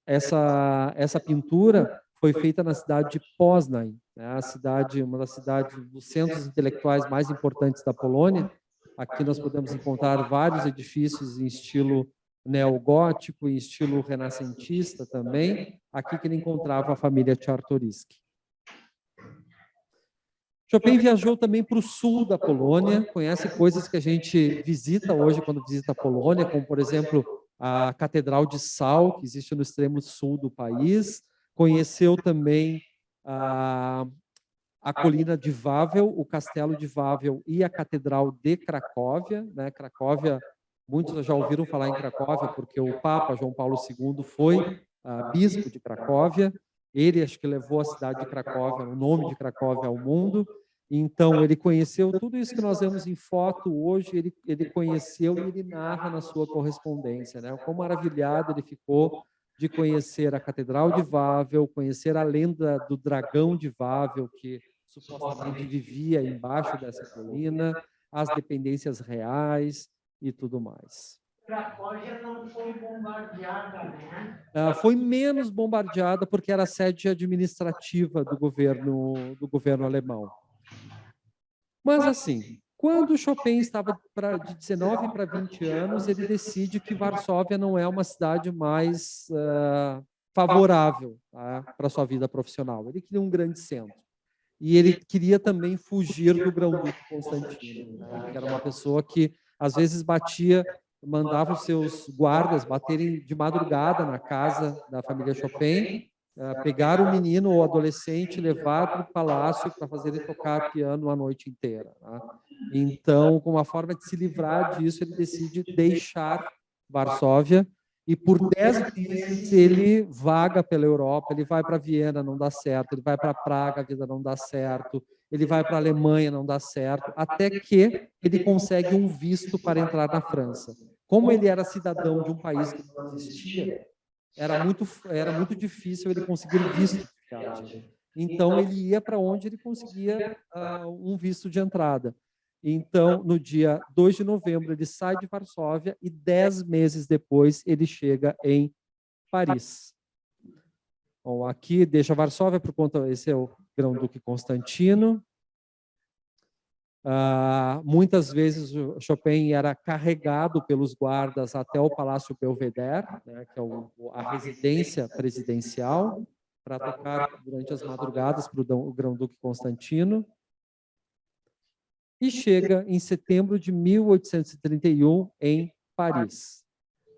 essa pintura foi feita na cidade de Poznań, né? A cidade, uma das cidades dos centros intelectuais mais importantes da Polônia. Aqui nós podemos encontrar vários edifícios em estilo neogótico, em estilo renascentista também. Aqui que ele encontrava a família Czartoryski. Chopin viajou também para o sul da Polônia, conhece coisas que a gente visita hoje quando visita a Polônia, como, por exemplo, a Catedral de Sal, que existe no extremo sul do país. Conheceu também a colina de Wawel, o castelo de Wawel e a Catedral de Cracóvia, né? Cracóvia, muitos já ouviram falar em Cracóvia, porque o Papa João Paulo II foi bispo de Cracóvia. Ele, acho que levou a cidade de Cracóvia, o nome de Cracóvia ao mundo. Então, ele conheceu tudo isso que nós vemos em foto hoje, ele conheceu e ele narra na sua correspondência, né? Quão maravilhado ele ficou de conhecer a Catedral de Wawel, conhecer a lenda do dragão de Wawel, que supostamente vivia embaixo dessa colina, as dependências reais e tudo mais. Cracóvia não foi bombardeada, né? Foi menos bombardeada porque era sede administrativa do governo alemão. Mas, assim, quando Chopin estava de 19 para 20 anos, ele decide que Varsóvia não é uma cidade mais favorável, tá, para a sua vida profissional. Ele queria um grande centro. E ele queria também fugir do Grão-Duque Constantino, né, que era uma pessoa que, às vezes, mandava os seus guardas baterem de madrugada na casa da família Chopin, pegar o menino ou adolescente, levar para o palácio para fazer ele tocar piano a noite inteira. Né? Então, como uma forma de se livrar disso, ele decide deixar Varsóvia e por 10 meses ele vaga pela Europa, ele vai para Viena, não dá certo, ele vai para Praga, a vida não dá certo, ele vai para a Alemanha, não dá certo, até que ele consegue um visto para entrar na França. Como ele era cidadão de um país que não existia, era muito difícil ele conseguir visto de viagem. Então, ele ia para onde ele conseguia um visto de entrada. Então, no dia 2 de novembro, ele sai de Varsóvia e 10 meses depois ele chega em Paris. Bom, aqui deixa Varsóvia por conta, esse é o Grão-Duque Constantino. Muitas vezes o Chopin era carregado pelos guardas até o Palácio Belvedere, né, que é a residência presidencial, para tocar durante as madrugadas para o Grão-Duque Constantino. E chega em setembro de 1831 em Paris.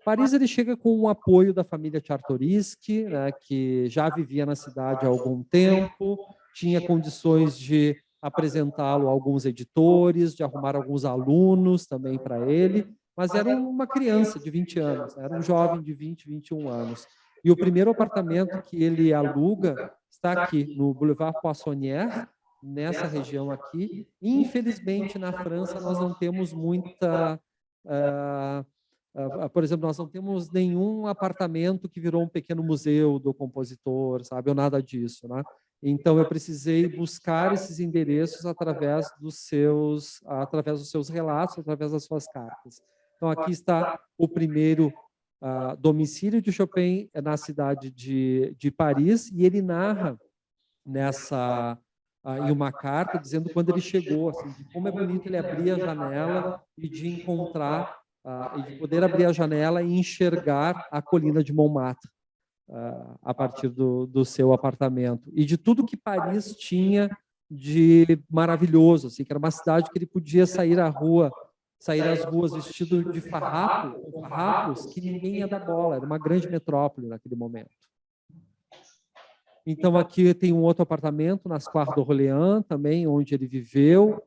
Paris ele chega com o apoio da família Czartoryski, né, que já vivia na cidade há algum tempo, tinha condições de apresentá-lo a alguns editores, de arrumar alguns alunos também para ele, mas era uma criança de 20 anos, era um jovem de 20, 21 anos. E o primeiro apartamento que ele aluga está aqui, no Boulevard Poissonnière, nessa região aqui. Infelizmente, na França, nós não temos muita... por exemplo, nós não temos nenhum apartamento que virou um pequeno museu do compositor, sabe, ou nada disso, né? Então, eu precisei buscar esses endereços através dos seus relatos, através das suas cartas. Então, aqui está o primeiro domicílio de Chopin na cidade de Paris, e ele narra em uma carta dizendo quando ele chegou, assim, de como é bonito ele abrir a janela e de encontrar, e de poder abrir a janela e enxergar a colina de Montmartre a partir do seu apartamento, e de tudo que Paris tinha de maravilhoso, assim, que era uma cidade que ele podia sair às ruas vestido de farrapo, com farrapos que ninguém ia dar bola, era uma grande metrópole naquele momento. Então, aqui tem um outro apartamento, nas Square d'Orléans, também, onde ele viveu.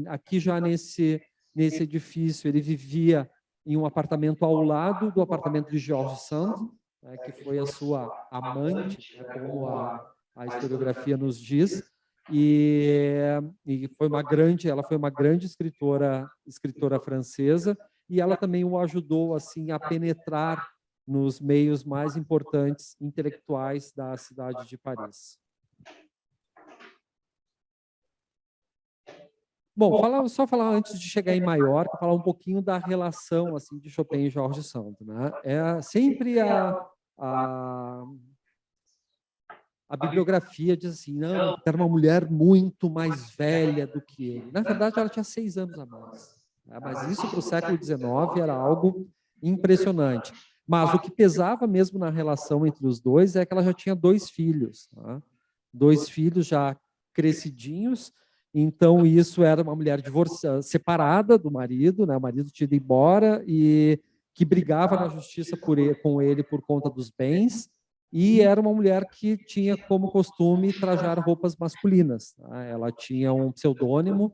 Aqui já nesse edifício, ele vivia em um apartamento ao lado do apartamento de George Sand, né, que foi a sua amante, né, como a historiografia nos diz, e ela foi uma grande escritora francesa, e ela também o ajudou assim a penetrar nos meios mais importantes intelectuais da cidade de Paris. Bom, só falar antes de chegar em Maiorca, falar um pouquinho da relação assim de Chopin e George Sand, né? Sempre a bibliografia diz assim, não, era uma mulher muito mais velha do que ele. Na verdade, ela tinha 6 anos a mais, né? Mas isso para o século XIX era algo impressionante. Mas o que pesava mesmo na relação entre os dois é que ela já tinha 2 filhos, né? 2 filhos já crescidinhos. Então, isso era uma mulher separada do marido, né? O marido tinha ido embora e que brigava na justiça com ele por conta dos bens, e era uma mulher que tinha como costume trajar roupas masculinas, tá? Ela tinha um pseudônimo,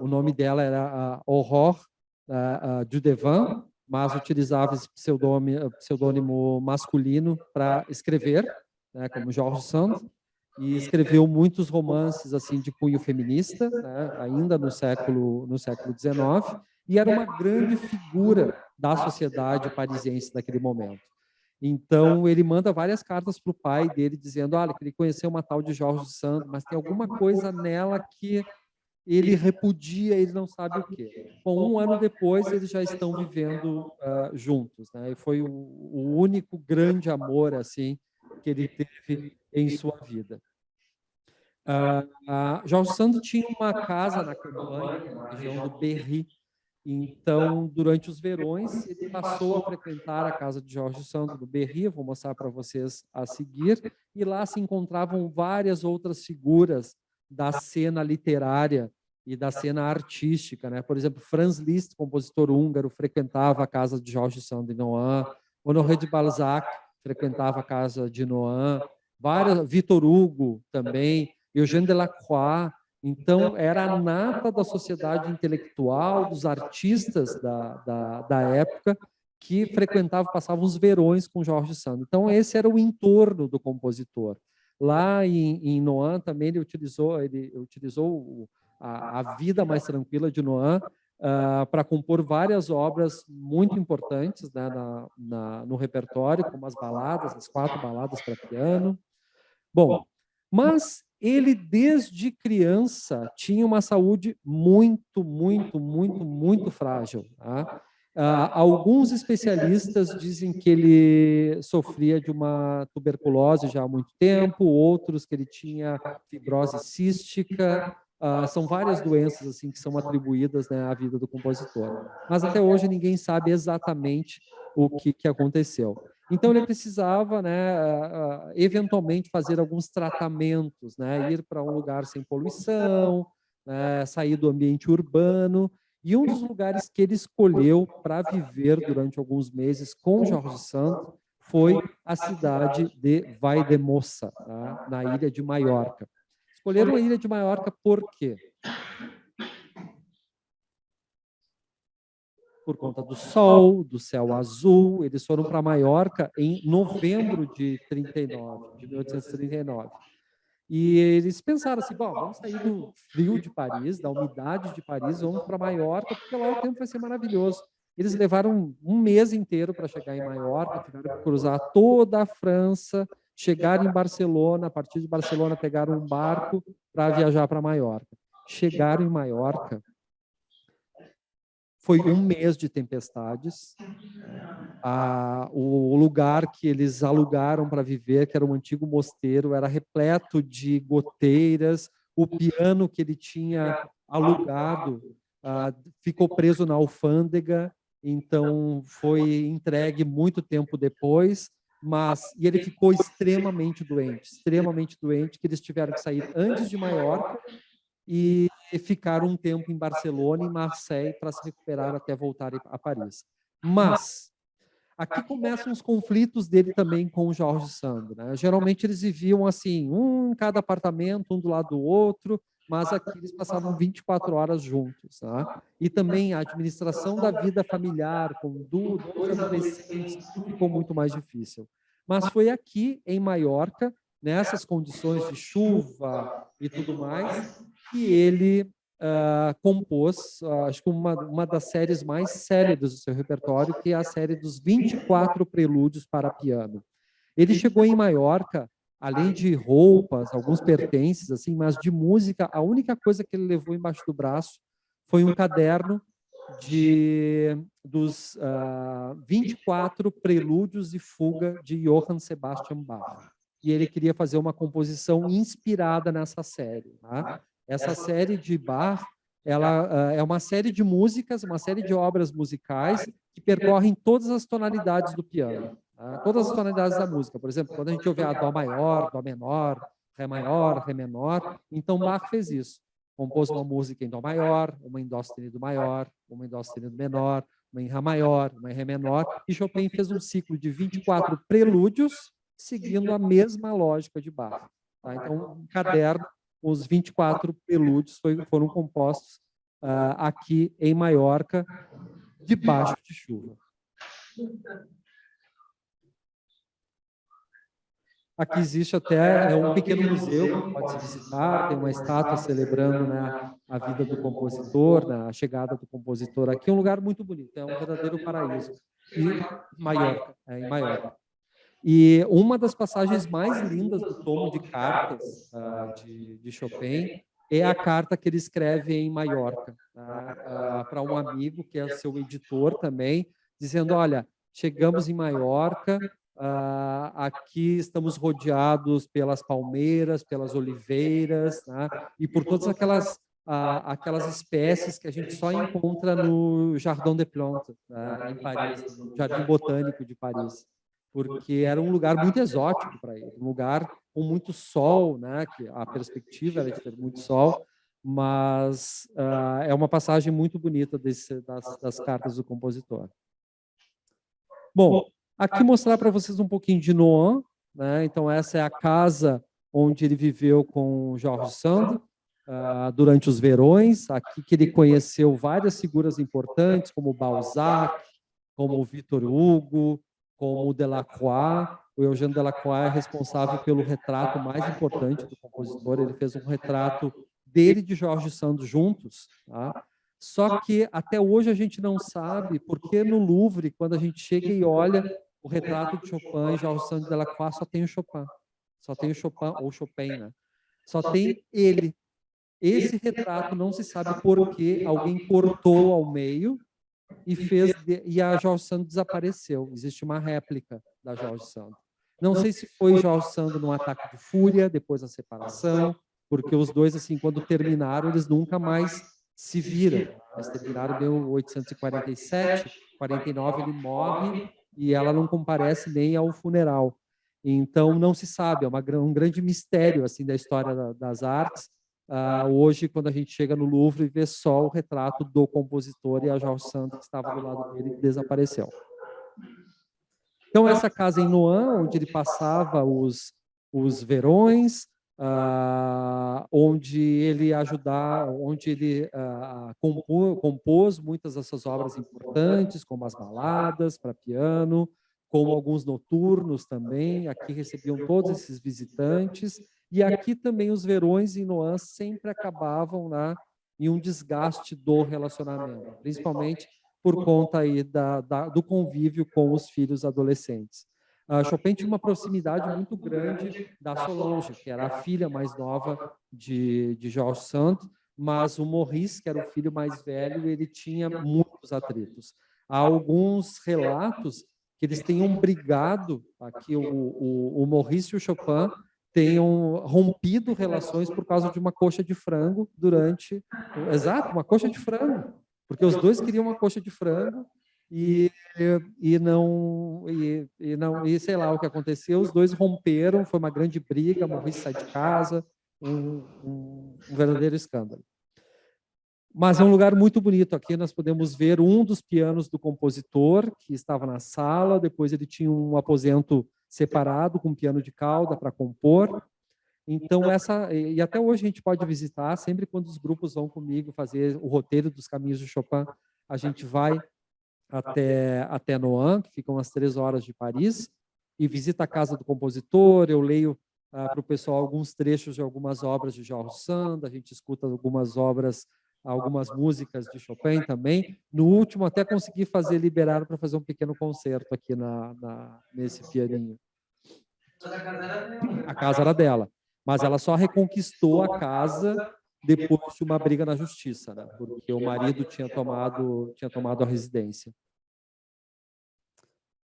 o nome dela era Aurore Dudevant, mas utilizava esse pseudônimo masculino para escrever, né, como George Sand, e escreveu muitos romances assim de cunho feminista, né, ainda no século XIX, e era uma grande figura da sociedade parisiense daquele momento. Então, ele manda várias cartas para o pai dele, dizendo, olha, que ele conheceu uma tal de George Sand, mas tem alguma coisa nela que ele repudia, ele não sabe o quê. Bom, 1 ano depois, eles já estão vivendo juntos, né? E foi o único grande amor assim que ele teve em sua vida. George Sand tinha uma casa na campanha, na região do Berry. Então, durante os verões, ele passou a frequentar a casa de George Sand no Berry, eu vou mostrar para vocês a seguir, e lá se encontravam várias outras figuras da cena literária e da cena artística, né? Por exemplo, Franz Liszt, compositor húngaro, frequentava a casa de George Sand em Nohant, Honoré de Balzac frequentava a casa de Nohant, Victor Hugo também, Eugène Delacroix. Então, era a nata da sociedade intelectual, dos artistas da época, que frequentavam, passavam os verões com George Sand. Então, esse era o entorno do compositor. Lá em Nohant também ele utilizou a vida mais tranquila de Nohant para compor várias obras muito importantes, né, no repertório, como as 4 baladas para piano. Bom, mas ele, desde criança, tinha uma saúde muito, muito, muito, muito frágil. Tá? Alguns especialistas dizem que ele sofria de uma tuberculose já há muito tempo, outros que ele tinha fibrose cística. São várias doenças assim que são atribuídas, né, à vida do compositor. Mas até hoje ninguém sabe exatamente o que aconteceu. Então, ele precisava, né, eventualmente, fazer alguns tratamentos, né, ir para um lugar sem poluição, né, sair do ambiente urbano. E um dos lugares que ele escolheu para viver durante alguns meses com George Sand foi a cidade de Valldemossa, tá, na ilha de Maiorca. Escolheram a ilha de Maiorca por quê? Por conta do sol, do céu azul. Eles foram para Maiorca em novembro de 1839. E eles pensaram assim, bom, vamos sair do frio de Paris, da umidade de Paris, vamos para Maiorca, porque lá o tempo vai ser maravilhoso. Eles levaram um mês inteiro para chegar em Maiorca, tiveram que cruzar toda a França, chegaram em Barcelona, a partir de Barcelona pegaram um barco para viajar para Maiorca. Chegaram em Maiorca, foi um mês de tempestades. O lugar que eles alugaram para viver, que era um antigo mosteiro, era repleto de goteiras. O piano que ele tinha alugado ficou preso na alfândega, então foi entregue muito tempo depois. E ele ficou extremamente doente, que eles tiveram que sair antes de Maiorca e ficaram um tempo em Barcelona e Marseille para se recuperar até voltar a Paris. Mas aqui começam os conflitos dele também com o Jorge Sand, né? Geralmente eles viviam assim, um em cada apartamento, um do lado do outro, mas aqui eles passavam 24 horas juntos, tá? E também a administração da vida familiar, com dois adolescentes, ficou muito mais difícil. Mas foi aqui, em Maiorca, nessas condições de chuva e tudo mais, que ele compôs, acho que uma das séries mais célebres do seu repertório, que é a série dos 24 prelúdios para piano. Ele chegou em Maiorca, além de roupas, alguns pertences, assim, mas de música, a única coisa que ele levou embaixo do braço foi um caderno dos 24 prelúdios e fuga de Johann Sebastian Bach. E ele queria fazer uma composição inspirada nessa série, tá? Essa série de Bach, ela é uma série de músicas, uma série de obras musicais que percorrem todas as tonalidades do piano, tá? Todas as tonalidades da música. Por exemplo, quando a gente ouve a Dó maior, Dó menor, Ré menor, então Bach fez isso. Compôs uma música em Dó maior, uma em Dó sustenido maior, uma em Dó sustenido menor, uma em Rá maior, uma em Ré menor, e Chopin fez um ciclo de 24 prelúdios, seguindo a mesma lógica de Bach. Tá? Então, um caderno, os 24 prelúdios foram compostos aqui em Maiorca, debaixo de chuva. Aqui existe até um pequeno museu que pode se visitar, tem uma estátua celebrando, né, a vida do compositor, né, a chegada do compositor aqui. É um lugar muito bonito, é um verdadeiro paraíso. E Maiorca, em Maiorca. E uma das passagens mais lindas do tomo de cartas de Chopin é a carta que ele escreve em Maiorca, para um amigo que é seu editor também, dizendo, olha, chegamos em Maiorca, aqui estamos rodeados pelas palmeiras, pelas oliveiras, né, e por todas aquelas espécies que a gente só encontra no Jardin des Plantes, em Paris, no Jardim Botânico de Paris, porque era um lugar muito exótico para ele, um lugar com muito sol, né, que a perspectiva era de ter muito sol, mas é uma passagem muito bonita das cartas do compositor. Bom, aqui mostrar para vocês um pouquinho de Nohant, né? Então essa é a casa onde ele viveu com Jorge Sand durante os verões, aqui que ele conheceu várias figuras importantes, como Balzac, como Victor Hugo, como Delacroix. O Eugène Delacroix é responsável pelo retrato mais importante do compositor. Ele fez um retrato dele e de Jorge Sand juntos, tá? Só que até hoje a gente não sabe porque no Louvre, quando a gente chega e olha o retrato de Chopin e Jorge Sand de Delacroix, só tem o Chopin. Só tem o Chopin, ou Chopin, né? Só tem ele. Esse retrato não se sabe por que alguém cortou ao meio e a Jorge Sand desapareceu. Existe uma réplica da Jorge Sand. Não sei se foi Jorge Sand num ataque de fúria, depois da separação, porque os dois, assim, quando terminaram, eles nunca mais se viram. Eles terminaram em 1847, 49 ele morre e ela não comparece nem ao funeral. Então, não se sabe, é um grande mistério assim da história das artes. Hoje, quando a gente chega no Louvre e vê só o retrato do compositor e a Jorge Sand, que estava do lado dele, que desapareceu. Então, essa casa em Nohant, onde ele passava os verões, onde ele compôs muitas dessas obras importantes, como as baladas para piano, como alguns noturnos também. Aqui recebiam todos esses visitantes. E aqui também os verões em Nohant sempre acabavam em um desgaste do relacionamento, principalmente por conta aí do convívio com os filhos adolescentes. Chopin tinha uma proximidade muito grande da Solange, que era a filha mais nova de Georges Sand, mas o Maurice, que era o filho mais velho, ele tinha muitos atritos. Há alguns relatos que eles tenham brigado, aqui o Maurice e o Chopin tenham rompido relações por causa de uma coxa de frango durante... Exato, uma coxa de frango, porque os dois queriam uma coxa de frango e sei lá o que aconteceu, os dois romperam, foi uma grande briga, Maurice sai de casa, um verdadeiro escândalo. Mas é um lugar muito bonito. Aqui nós podemos ver um dos pianos do compositor, que estava na sala, depois ele tinha um aposento separado com piano de cauda para compor. Então, e até hoje a gente pode visitar, sempre quando os grupos vão comigo fazer o roteiro dos caminhos de Chopin, a gente vai até Nohant, que ficam umas 3 horas de Paris, e visita a casa do compositor, eu leio para o pessoal alguns trechos de algumas obras de Georges Sand, a gente escuta algumas músicas de Chopin também. No último, até consegui liberar para fazer um pequeno concerto aqui nesse pianinho. A casa era dela, mas ela só reconquistou a casa depois de uma briga na justiça, né? Porque o marido tinha tomado a residência.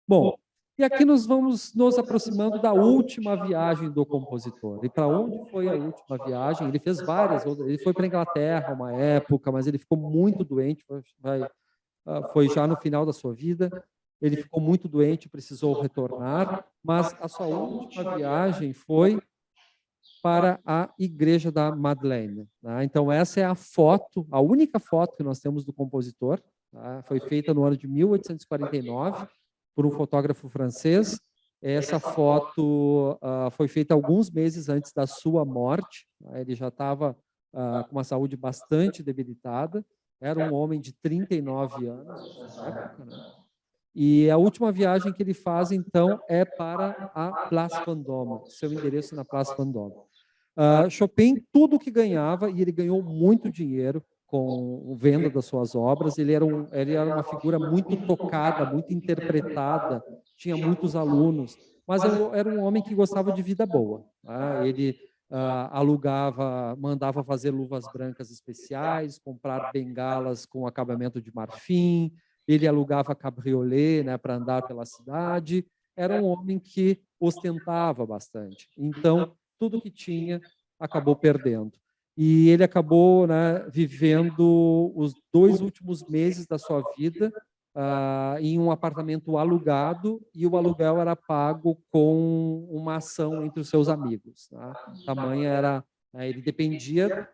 Bom, e aqui nós vamos nos aproximando da última viagem do compositor. E para onde foi a última viagem? Ele fez várias outras. Ele foi para a Inglaterra uma época, mas ele ficou muito doente, foi já no final da sua vida. Ele ficou muito doente, precisou retornar, mas a sua última viagem foi para a Igreja da Madeleine. Tá? Então, essa é a foto, a única foto que nós temos do compositor. Tá? Foi feita no ano de 1849 por um fotógrafo francês. Essa foto foi feita alguns meses antes da sua morte. Tá? Ele já estava com uma saúde bastante debilitada. Era um homem de 39 anos nessa época, né? E a última viagem que ele faz, então, é para a Place Vendôme, seu endereço na Place Vendôme. Chopin, tudo que ganhava, e ele ganhou muito dinheiro com a venda das suas obras, ele era uma figura muito tocada, muito interpretada, tinha muitos alunos, mas era um homem que gostava de vida boa. Tá? Ele mandava fazer luvas brancas especiais, comprar bengalas com acabamento de marfim, ele alugava cabriolé, né, para andar pela cidade. Era um homem que ostentava bastante. Então, tudo que tinha acabou perdendo. E ele acabou, né, vivendo os 2 últimos meses da sua vida em um apartamento alugado, e o aluguel era pago com uma ação entre os seus amigos. Tá? Tamanha era... ele dependia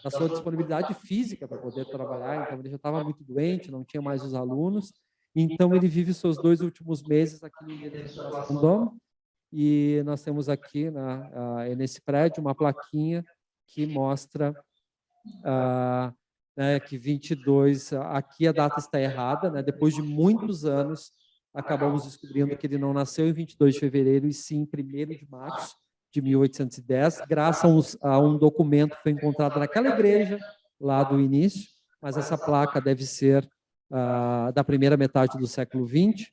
da sua disponibilidade física para poder trabalhar, então ele já estava muito doente, não tinha mais os alunos, então ele vive os seus 2 últimos meses aqui no endereço da Vendôme, e nós temos aqui, nesse prédio, uma plaquinha que mostra que 22, aqui a data está errada, né? Depois de muitos anos, acabamos descobrindo que ele não nasceu em 22 de fevereiro, e sim em 1º de março de 1810, graças a um documento que foi encontrado naquela igreja, lá do início, mas essa placa deve ser da primeira metade do século XX,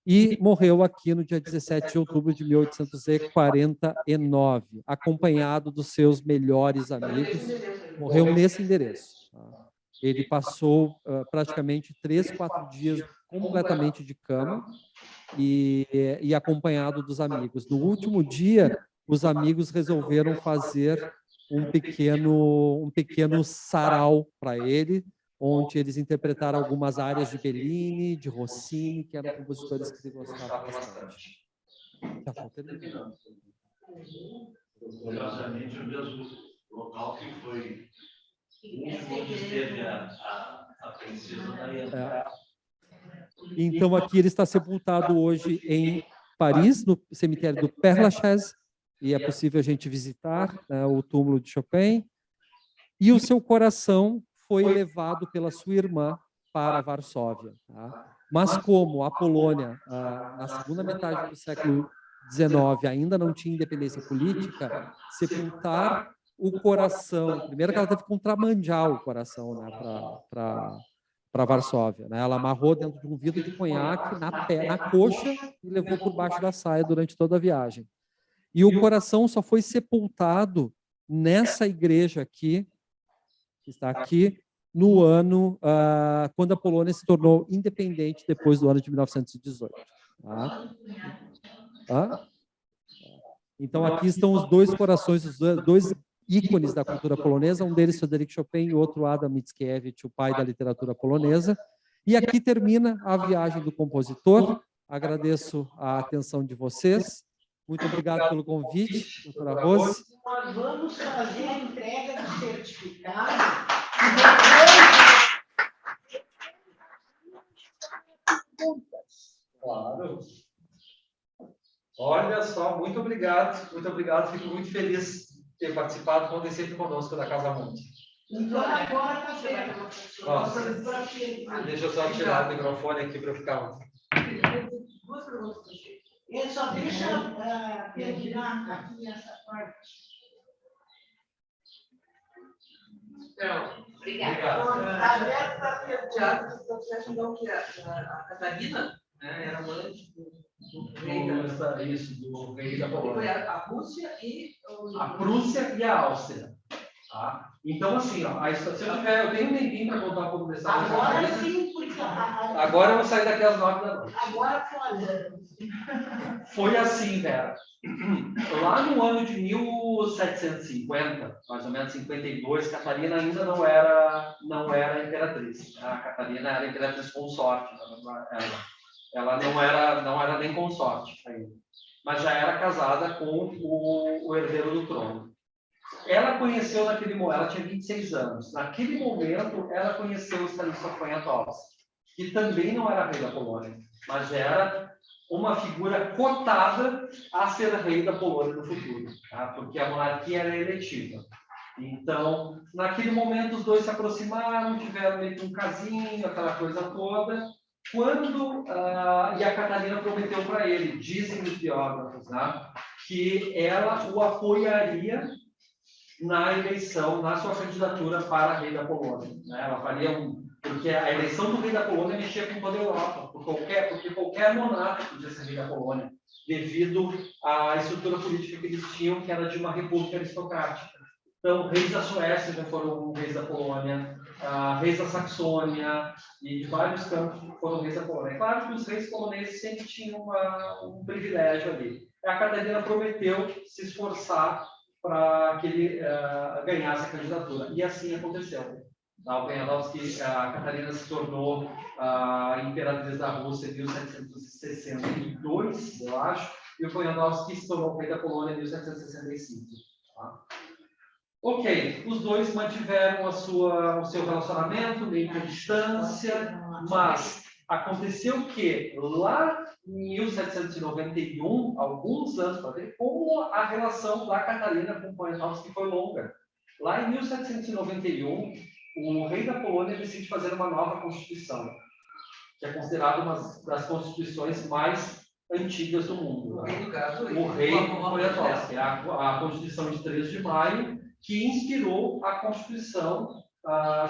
e morreu aqui no dia 17 de outubro de 1849, acompanhado dos seus melhores amigos. Morreu nesse endereço. Tá? Ele passou praticamente 3, 4 dias completamente de cama e acompanhado dos amigos. No último dia, os amigos resolveram fazer um pequeno sarau para ele, onde eles interpretaram algumas áreas de Bellini, de Rossini, que eram compositores que ele gostava bastante. Já está terminando. Curiosamente, o mesmo local que foi o último onde esteve a princesa Diana. Então, aqui ele está sepultado hoje em Paris, no cemitério do Père Lachaise, e é possível a gente visitar o túmulo de Chopin. E o seu coração foi levado pela sua irmã para Varsóvia. Tá? Mas como a Polônia, na segunda metade do século XIX, ainda não tinha independência política, sepultar o coração... Primeiro que ela teve que contrabandear o coração, né, para Varsóvia, né? Ela amarrou dentro de um vidro de conhaque na coxa e levou por baixo da saia durante toda a viagem. E o coração só foi sepultado nessa igreja aqui, que está aqui, no ano, quando a Polônia se tornou independente, depois do ano de 1918. Tá? Então, aqui estão os dois corações, os dois ícones da cultura polonesa, um deles Fryderyk Chopin e outro Adam Mickiewicz, o pai da literatura polonesa. E aqui termina a viagem do compositor. Agradeço a atenção de vocês. Muito obrigado pelo convite, doutora Rose. Nós vamos fazer a entrega do certificado. Claro. Olha só, muito obrigado, fico muito feliz de ter participado, contem sempre conosco da Casa Monte. Então agora está certo. Deixa eu só tirar o microfone aqui para eu ficar. Ele só deixa terminar aqui essa parte. Então, Obrigado. a Vera está perdiada, então você acha então que a Catarina, né, era mãe do rei da Isso, do rei da foi Polônia. a Rússia e A Prússia e a Áustria. Tá? Então, assim, ó, se eu tenho um tempinho para contar um pouco dessa Agora coisa. sim, porque Agora eu vou sair daqui às 9 da noite. agora pode. Foi assim, Vera. Lá no ano de 1750, mais ou menos 52, Catarina ainda não era imperatriz. A Catarina era imperatriz consorte. Ela não era nem consorte ainda. Mas já era casada com o herdeiro do trono. Ela conheceu naquele momento, ela tinha 26 anos. Naquele momento, ela conheceu o Stanisław Poniatowski, que também não era rei da Polônia, mas era uma figura cotada a ser rei da Polônia no futuro, tá? Porque a monarquia era eletiva. Então, naquele momento, os dois se aproximaram, tiveram meio que um casinho, aquela coisa toda. E a Catarina prometeu para ele, dizem os biógrafos, né, que ela o apoiaria na eleição, na sua candidatura para rei da Polônia. Né? Ela faria porque a eleição do rei da Polônia mexia com toda a Europa, porque qualquer monarca podia ser rei da Polônia, devido à estrutura política que eles tinham, que era de uma república aristocrática. Então, reis da Suécia já foram reis da Polônia, reis da Saxônia, e de vários campos foram reis da Polônia. É claro que os reis poloneses sempre tinham um privilégio ali. A Catarina prometeu se esforçar para que ele ganhasse a candidatura. E assim aconteceu. A Catarina se tornou a imperatriz da Rússia em 1762, eu acho, e o Poniatowski se tornou rei da Polônia em 1765. Tá? Ok, os dois mantiveram o seu relacionamento, meio que à distância, mas aconteceu que lá em 1791, alguns anos para ver, como a relação da Catarina com o Poniatowski foi longa. Lá em 1791, o rei da Polônia decide fazer uma nova constituição, que é considerada uma das constituições mais antigas do mundo. o rei do caso. O rei Poniatowski, a Constituição de 3 de maio, que inspirou a Constituição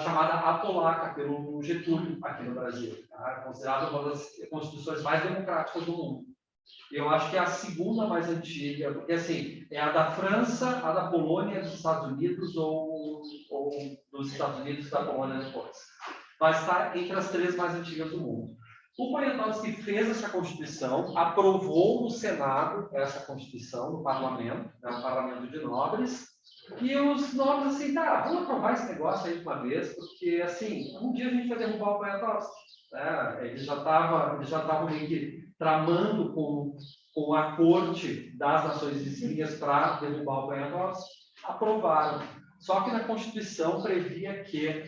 chamada A Polaca, pelo Getúlio, aqui no Brasil. Tá? Considerada uma das constituições mais democráticas do mundo. Eu acho que é a segunda mais antiga, porque assim, é a da França, a da Polônia, dos Estados Unidos, ou dos Estados Unidos e da Polônia depois. Mas está entre as 3 mais antigas do mundo. O Poniatowski fez essa Constituição, aprovou no Senado essa Constituição, no Parlamento, né, o Parlamento de Nobres, e os nobres assim, tá, vamos aprovar esse negócio aí de uma vez, porque assim, um dia a gente vai derrubar o Poniatowski. Né? Eles já estavam meio que tramando com a corte das Nações Vizinhas para derrubar o Poniatowski. Aprovaram. Só que na Constituição previa que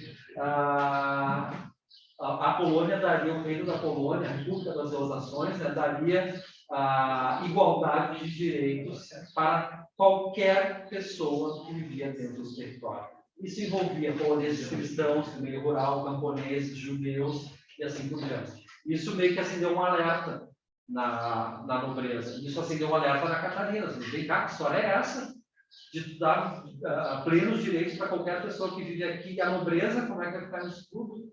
a Polônia daria, o reino da Polônia, a República das Duas Nações, né, daria igualdade de direitos para qualquer pessoa que vivia dentro do território. Isso envolvia poloneses cristãos, do meio rural, camponeses, judeus e assim por diante. Isso meio que acendeu um alerta na nobreza. Isso acendeu um alerta na Catarina. Vem cá, que história é essa? de dar plenos direitos para qualquer pessoa que vive aqui. E a nobreza, como é que vai ficar nisso tudo?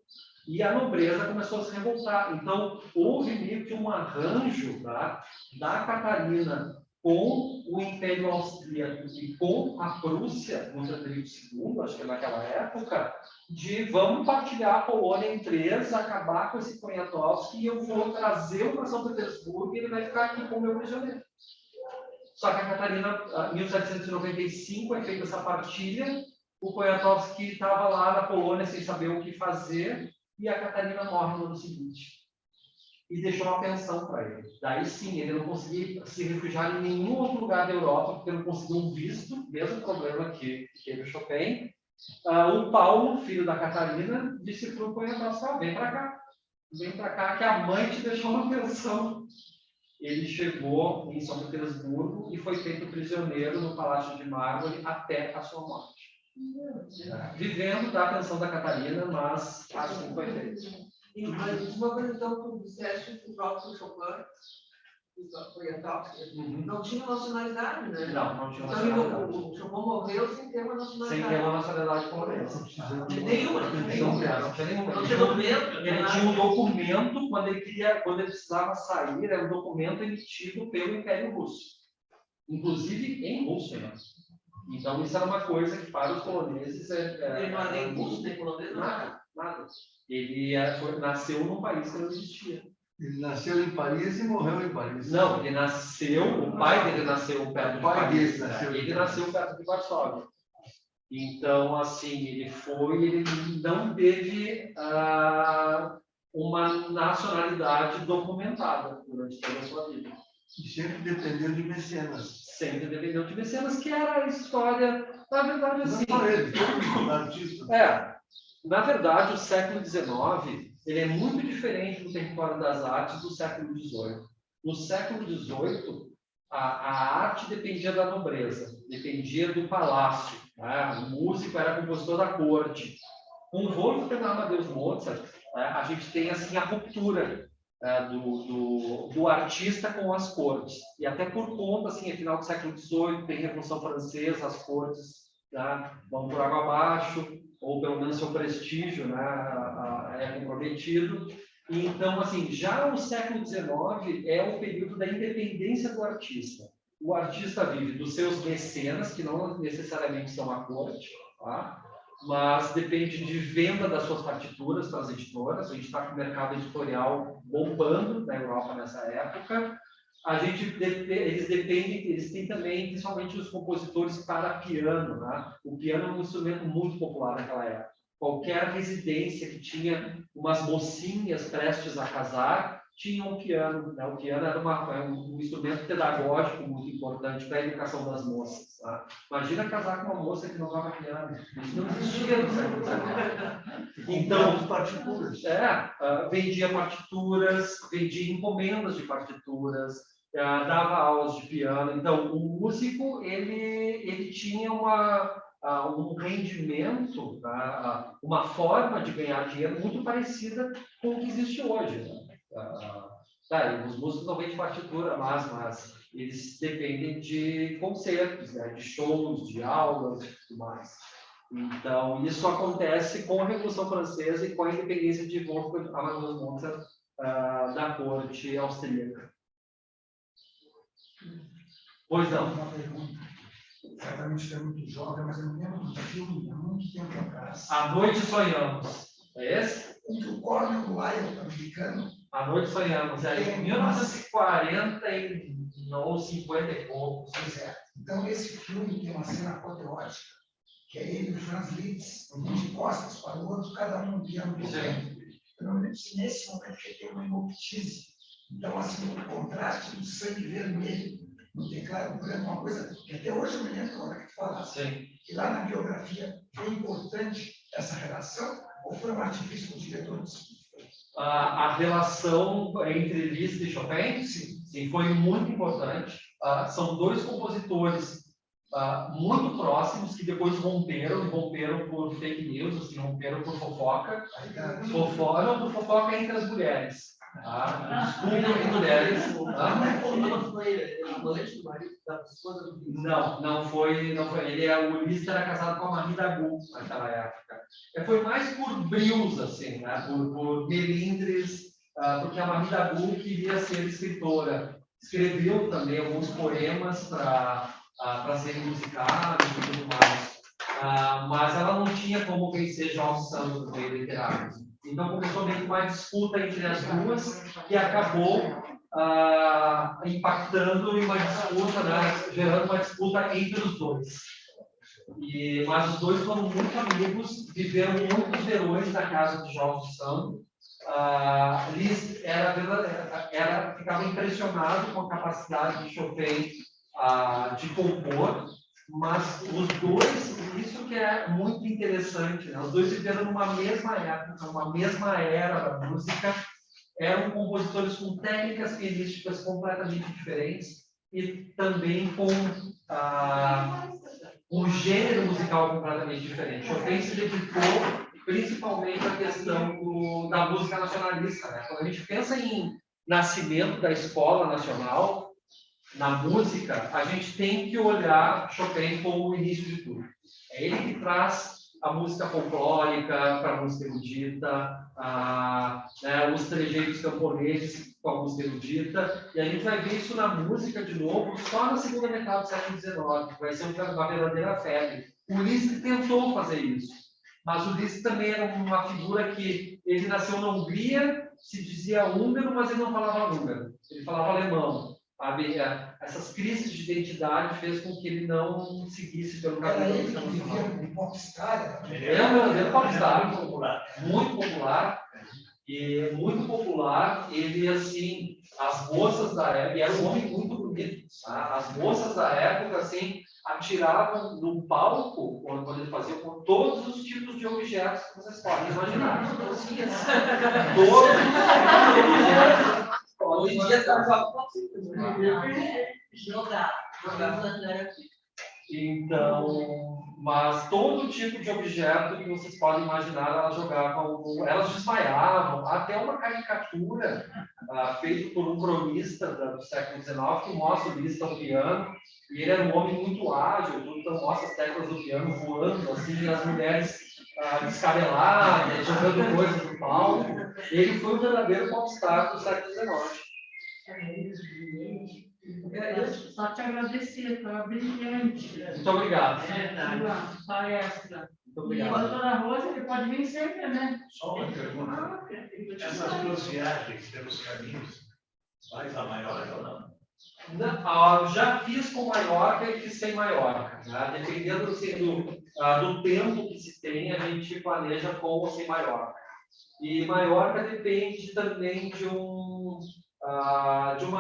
E a nobreza começou a se revoltar. Então, houve meio que um arranjo, tá, da Catarina com o Império Austríaco e com a Prússia, no Frederico II, acho que naquela época, de vamos partilhar a Polônia em três, acabar com esse Poniatowski e eu vou trazer para São Petersburgo e ele vai ficar aqui como meu prisioneiro. Só que a Catarina, em 1795, é feita essa partilha, o Poniatowski estava lá na Polônia sem saber o que fazer e a Catarina morre no ano seguinte. E deixou uma pensão para ele. Daí sim, ele não conseguia se refugiar em nenhum outro lugar da Europa, porque não conseguiu um visto, mesmo problema que teve o Chopin. O Paulo, filho da Catarina, disse para o Poniatowski, vem para cá, que a mãe te deixou uma pensão. Ele chegou em São Petersburgo e foi feito prisioneiro no Palácio de Mármore até a sua morte. Vivendo da pensão da Catarina, mas assim foi feito. E uma coisa, então, tu disseste que o próprio Chopin, não tinha nacionalidade, né? Não tinha Então, nacionalidade. o Chopin morreu sem ter uma nacionalidade. Sem ter uma nacionalidade polonesa. Nenhuma. Não tinha documento. Ele tinha um documento, quando ele precisava sair, era um documento emitido pelo Império Russo. Inclusive em russo, né? Então, isso era uma coisa que para os poloneses... Ele não era nem russo, nem polonês? Nada. Ele nasceu num país que não existia. Ele nasceu em Paris e morreu em Paris. Não, ele nasceu, o pai dele nasceu perto de Paris. Ele nasceu perto de Varsóvia. Então, assim, ele não teve uma nacionalidade documentada durante toda a sua vida. E sempre dependeu de mecenas. Sempre dependeu de mecenas, que era a história, na verdade, assim... Não só ele, todo artista. Na verdade, o século XIX ele é muito diferente do território das artes do século XVIII. No século XVIII, a arte dependia da nobreza, dependia do palácio. Né? O músico era compositor da corte. Com o Wolfgang Amadeus Mozart, a gente tem assim, a ruptura do artista com as cortes. E até por conta, assim, no final do século XVIII, tem a Revolução Francesa, as cortes vão por água abaixo, ou pelo menos seu prestígio, né, é comprometido. E, então, assim, já o século XIX é o período da independência do artista. O artista vive dos seus mecenas, que não necessariamente são a corte, tá? Mas depende de venda das suas partituras para as editoras. A gente está com o mercado editorial bombando na Europa nessa época. Eles têm também, principalmente os compositores para piano, né? O piano é um instrumento muito popular naquela época. Qualquer residência que tinha umas mocinhas prestes a casar, tinha um piano, né? O piano era um instrumento pedagógico muito importante para a educação das moças. Tá? Imagina casar com uma moça que não toca piano. Isso não existia no século XIX. Então, partituras. Vendia partituras, vendia encomendas de partituras, dava aulas de piano. Então, o músico ele tinha um rendimento, uma forma de ganhar dinheiro muito parecida com o que existe hoje. Né? Os músicos não vendem partitura, mas eles dependem de concertos, né? De shows, de aulas e tudo mais. Então, isso acontece com a Revolução Francesa e com a independência de Wolfgang Amadeus Mozart da corte austríaca. Pois não. Uma pergunta. Certamente você é muito jovem, mas eu me lembro do filme há muito tempo atrás. À Noite Sonhamos. É esse? Entre o Cornel e o Lyle americano. À Noite Sonhamos. É em 1940 ou 50 e poucos. Pois é. Então, esse filme tem uma cena apoteótica, que é ele e o Franz Liszt, um de costas para o outro, cada um no piano tocando. Eu não me lembro se nesse momento ele tem uma hemoptise. Então, assim, o contraste do sangue vermelho no teclado branco, uma coisa que até hoje eu me lembro na hora que tu falaste. Sim. E lá na biografia, foi importante essa relação ou foi um artifício do diretor do filme? A relação entre Liszt e Chopin? Sim, foi muito importante. São dois compositores muito próximos que depois romperam por fake news, assim, romperam por fofoca. Não por fofoca entre as mulheres. Tá? Desculpa, mulheres. Tá? Não foi amante do marido da esposa do Ulisses? Não foi. O Ulisses era casado com a Marie Dagout naquela época. Foi mais por brios, assim, né? Por melindres, porque a Marie Dagout queria ser escritora. Escreveu também alguns poemas para serem musicados e tudo mais. Mas ela não tinha como vencer Jorge Santos no meio literário. Então começou meio que uma disputa entre as duas, que acabou impactando em uma disputa, né, gerando uma disputa entre os dois. Mas os dois foram muito amigos, viveram muitos verões na casa de Jorge Santos. Liszt ficava impressionado com a capacidade de Chopin de compor, mas os dois, isso que é muito interessante, né? Os dois viveram numa mesma época, uma mesma era da música, eram compositores com técnicas pianísticas completamente diferentes e também com um gênero musical completamente diferente. Chopin se dedicou principalmente à questão da música nacionalista, né? Quando a gente pensa em nascimento da escola nacional, na música, a gente tem que olhar Chopin como o início de tudo. É ele que traz a música folclórica para a música erudita, né, os trejeitos camponeses com a música erudita, e a gente vai ver isso na música de novo só na segunda metade do século XIX, que vai ser uma verdadeira febre. O Liszt tentou fazer isso, mas o Liszt também era uma figura que ele nasceu na Hungria, se dizia húngaro, mas ele não falava húngaro, ele falava alemão. Sabe? Essas crises de identidade fez com que ele não seguisse pelo caminho internacional. De popstar. Ele é um verdadeiro popstar, muito popular, e muito popular. Ele, assim, as moças da época, e era um homem muito bonito, tá? As moças da época, assim, atiravam no palco, quando ele fazia, com todos os tipos de objetos que vocês podem imaginar. Todos os tipos de objetos. Hoje em dia está Jogar. Então, mas todo tipo de objeto que vocês podem imaginar, elas jogavam, elas desmaiavam, até uma caricatura feita por um cronista do século XIX que mostra o Liszt ao piano, e ele era um homem muito ágil, então mostra as teclas do piano voando, assim, e as mulheres descabeladas, jogando coisas no palco. Ele foi o verdadeiro popstar do século XIX. Eu só te agradecer, foi brilhante. Muito obrigado. A palestra. Muito E a obrigado. doutora Rosa, ele pode vir sempre, né? Só uma pergunta. Essas duas viagens pelos caminhos, faz a maior ou não? Já fiz com Maiorca e fiz sem Maiorca. Né? Dependendo assim, do tempo que se tem, a gente planeja com ou sem Maiorca. E Maiorca depende também de uma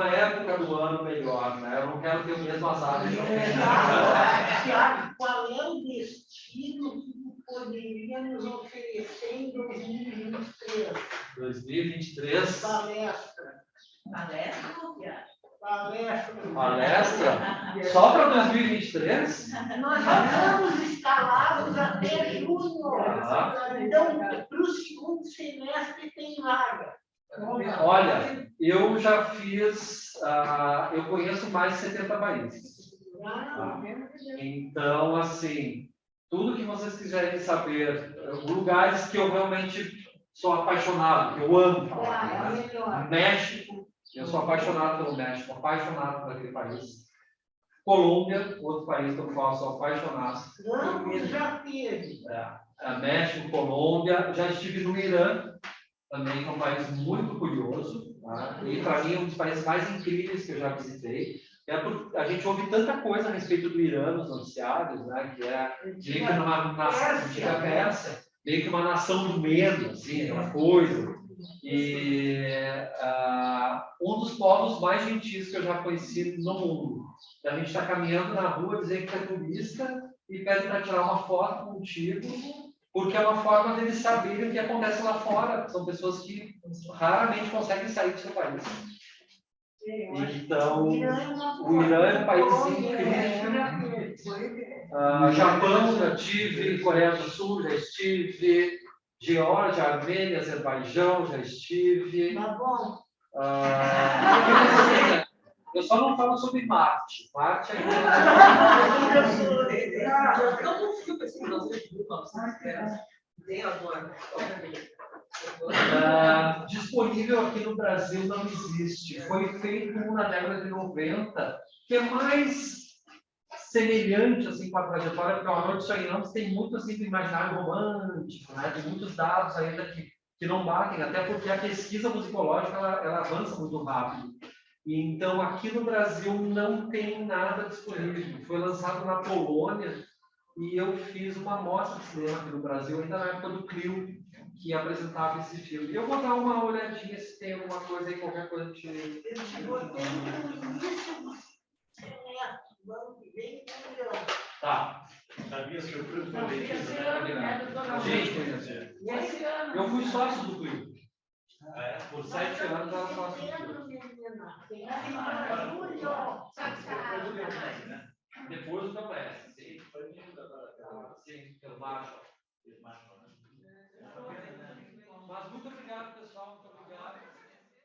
época do ano melhor. Né? Eu não quero ter o mesmo azar de Tiago, qual é o destino que poderia nos oferecer em 2023? 2023. Palestra. Palestra? Só para 2023? Nós já estamos escalados até junho. Então, para o segundo semestre tem vaga. Olha, eu já fiz, eu conheço mais de 70 países. Então, assim, tudo que vocês quiserem saber, lugares que eu realmente sou apaixonado, que eu amo falar. Né? México, eu sou apaixonado pelo México, apaixonado por aquele país. Colômbia, outro país do qual sou apaixonado. Não, já teve. México, Colômbia, já estive no Irã, também que é um país muito curioso, tá? E para mim é um dos países mais incríveis que eu já visitei. A gente ouve tanta coisa a respeito do Irã nos noticiários, né? Que é meio que uma antiga Pérsia, meio que uma nação do medo, assim, aquela coisa. E um dos povos mais gentis que eu já conheci no mundo. A gente está caminhando na rua, dizer que é turista e pede para tirar uma foto contigo, porque é uma forma deles saberem o que acontece lá fora. São pessoas que raramente conseguem sair do seu país. Então, o Irã é um país incrível. Japão já estive, Coreia do Sul já estive, Geórgia, Armênia, Azerbaijão já estive. Mas bom, Eu só não falo sobre Marte. Marte ainda Não confio que esse não seja de 1900. Tem agora. disponível aqui no Brasil não existe. Foi feito um na década de 90, que é mais semelhante assim, com a trajetória, porque a Noite Sonhamos tem muito assim, do imaginário romântico, né? Tem muitos dados ainda que não batem, até porque a pesquisa musicológica ela avança muito rápido. E, então, aqui no Brasil não tem nada disponível. Foi lançado na Polônia e eu fiz uma mostra de cinema aqui no Brasil, ainda na época do Clio, que apresentava esse filme. Eu vou dar uma olhadinha se tem alguma coisa aí, qualquer coisa que te... Tá. Sabias que eu fui para Eu fui sócio do Clio. por 7 anos ela sócio do Clio. Depois do Campo S, sim. Sim, eu acho.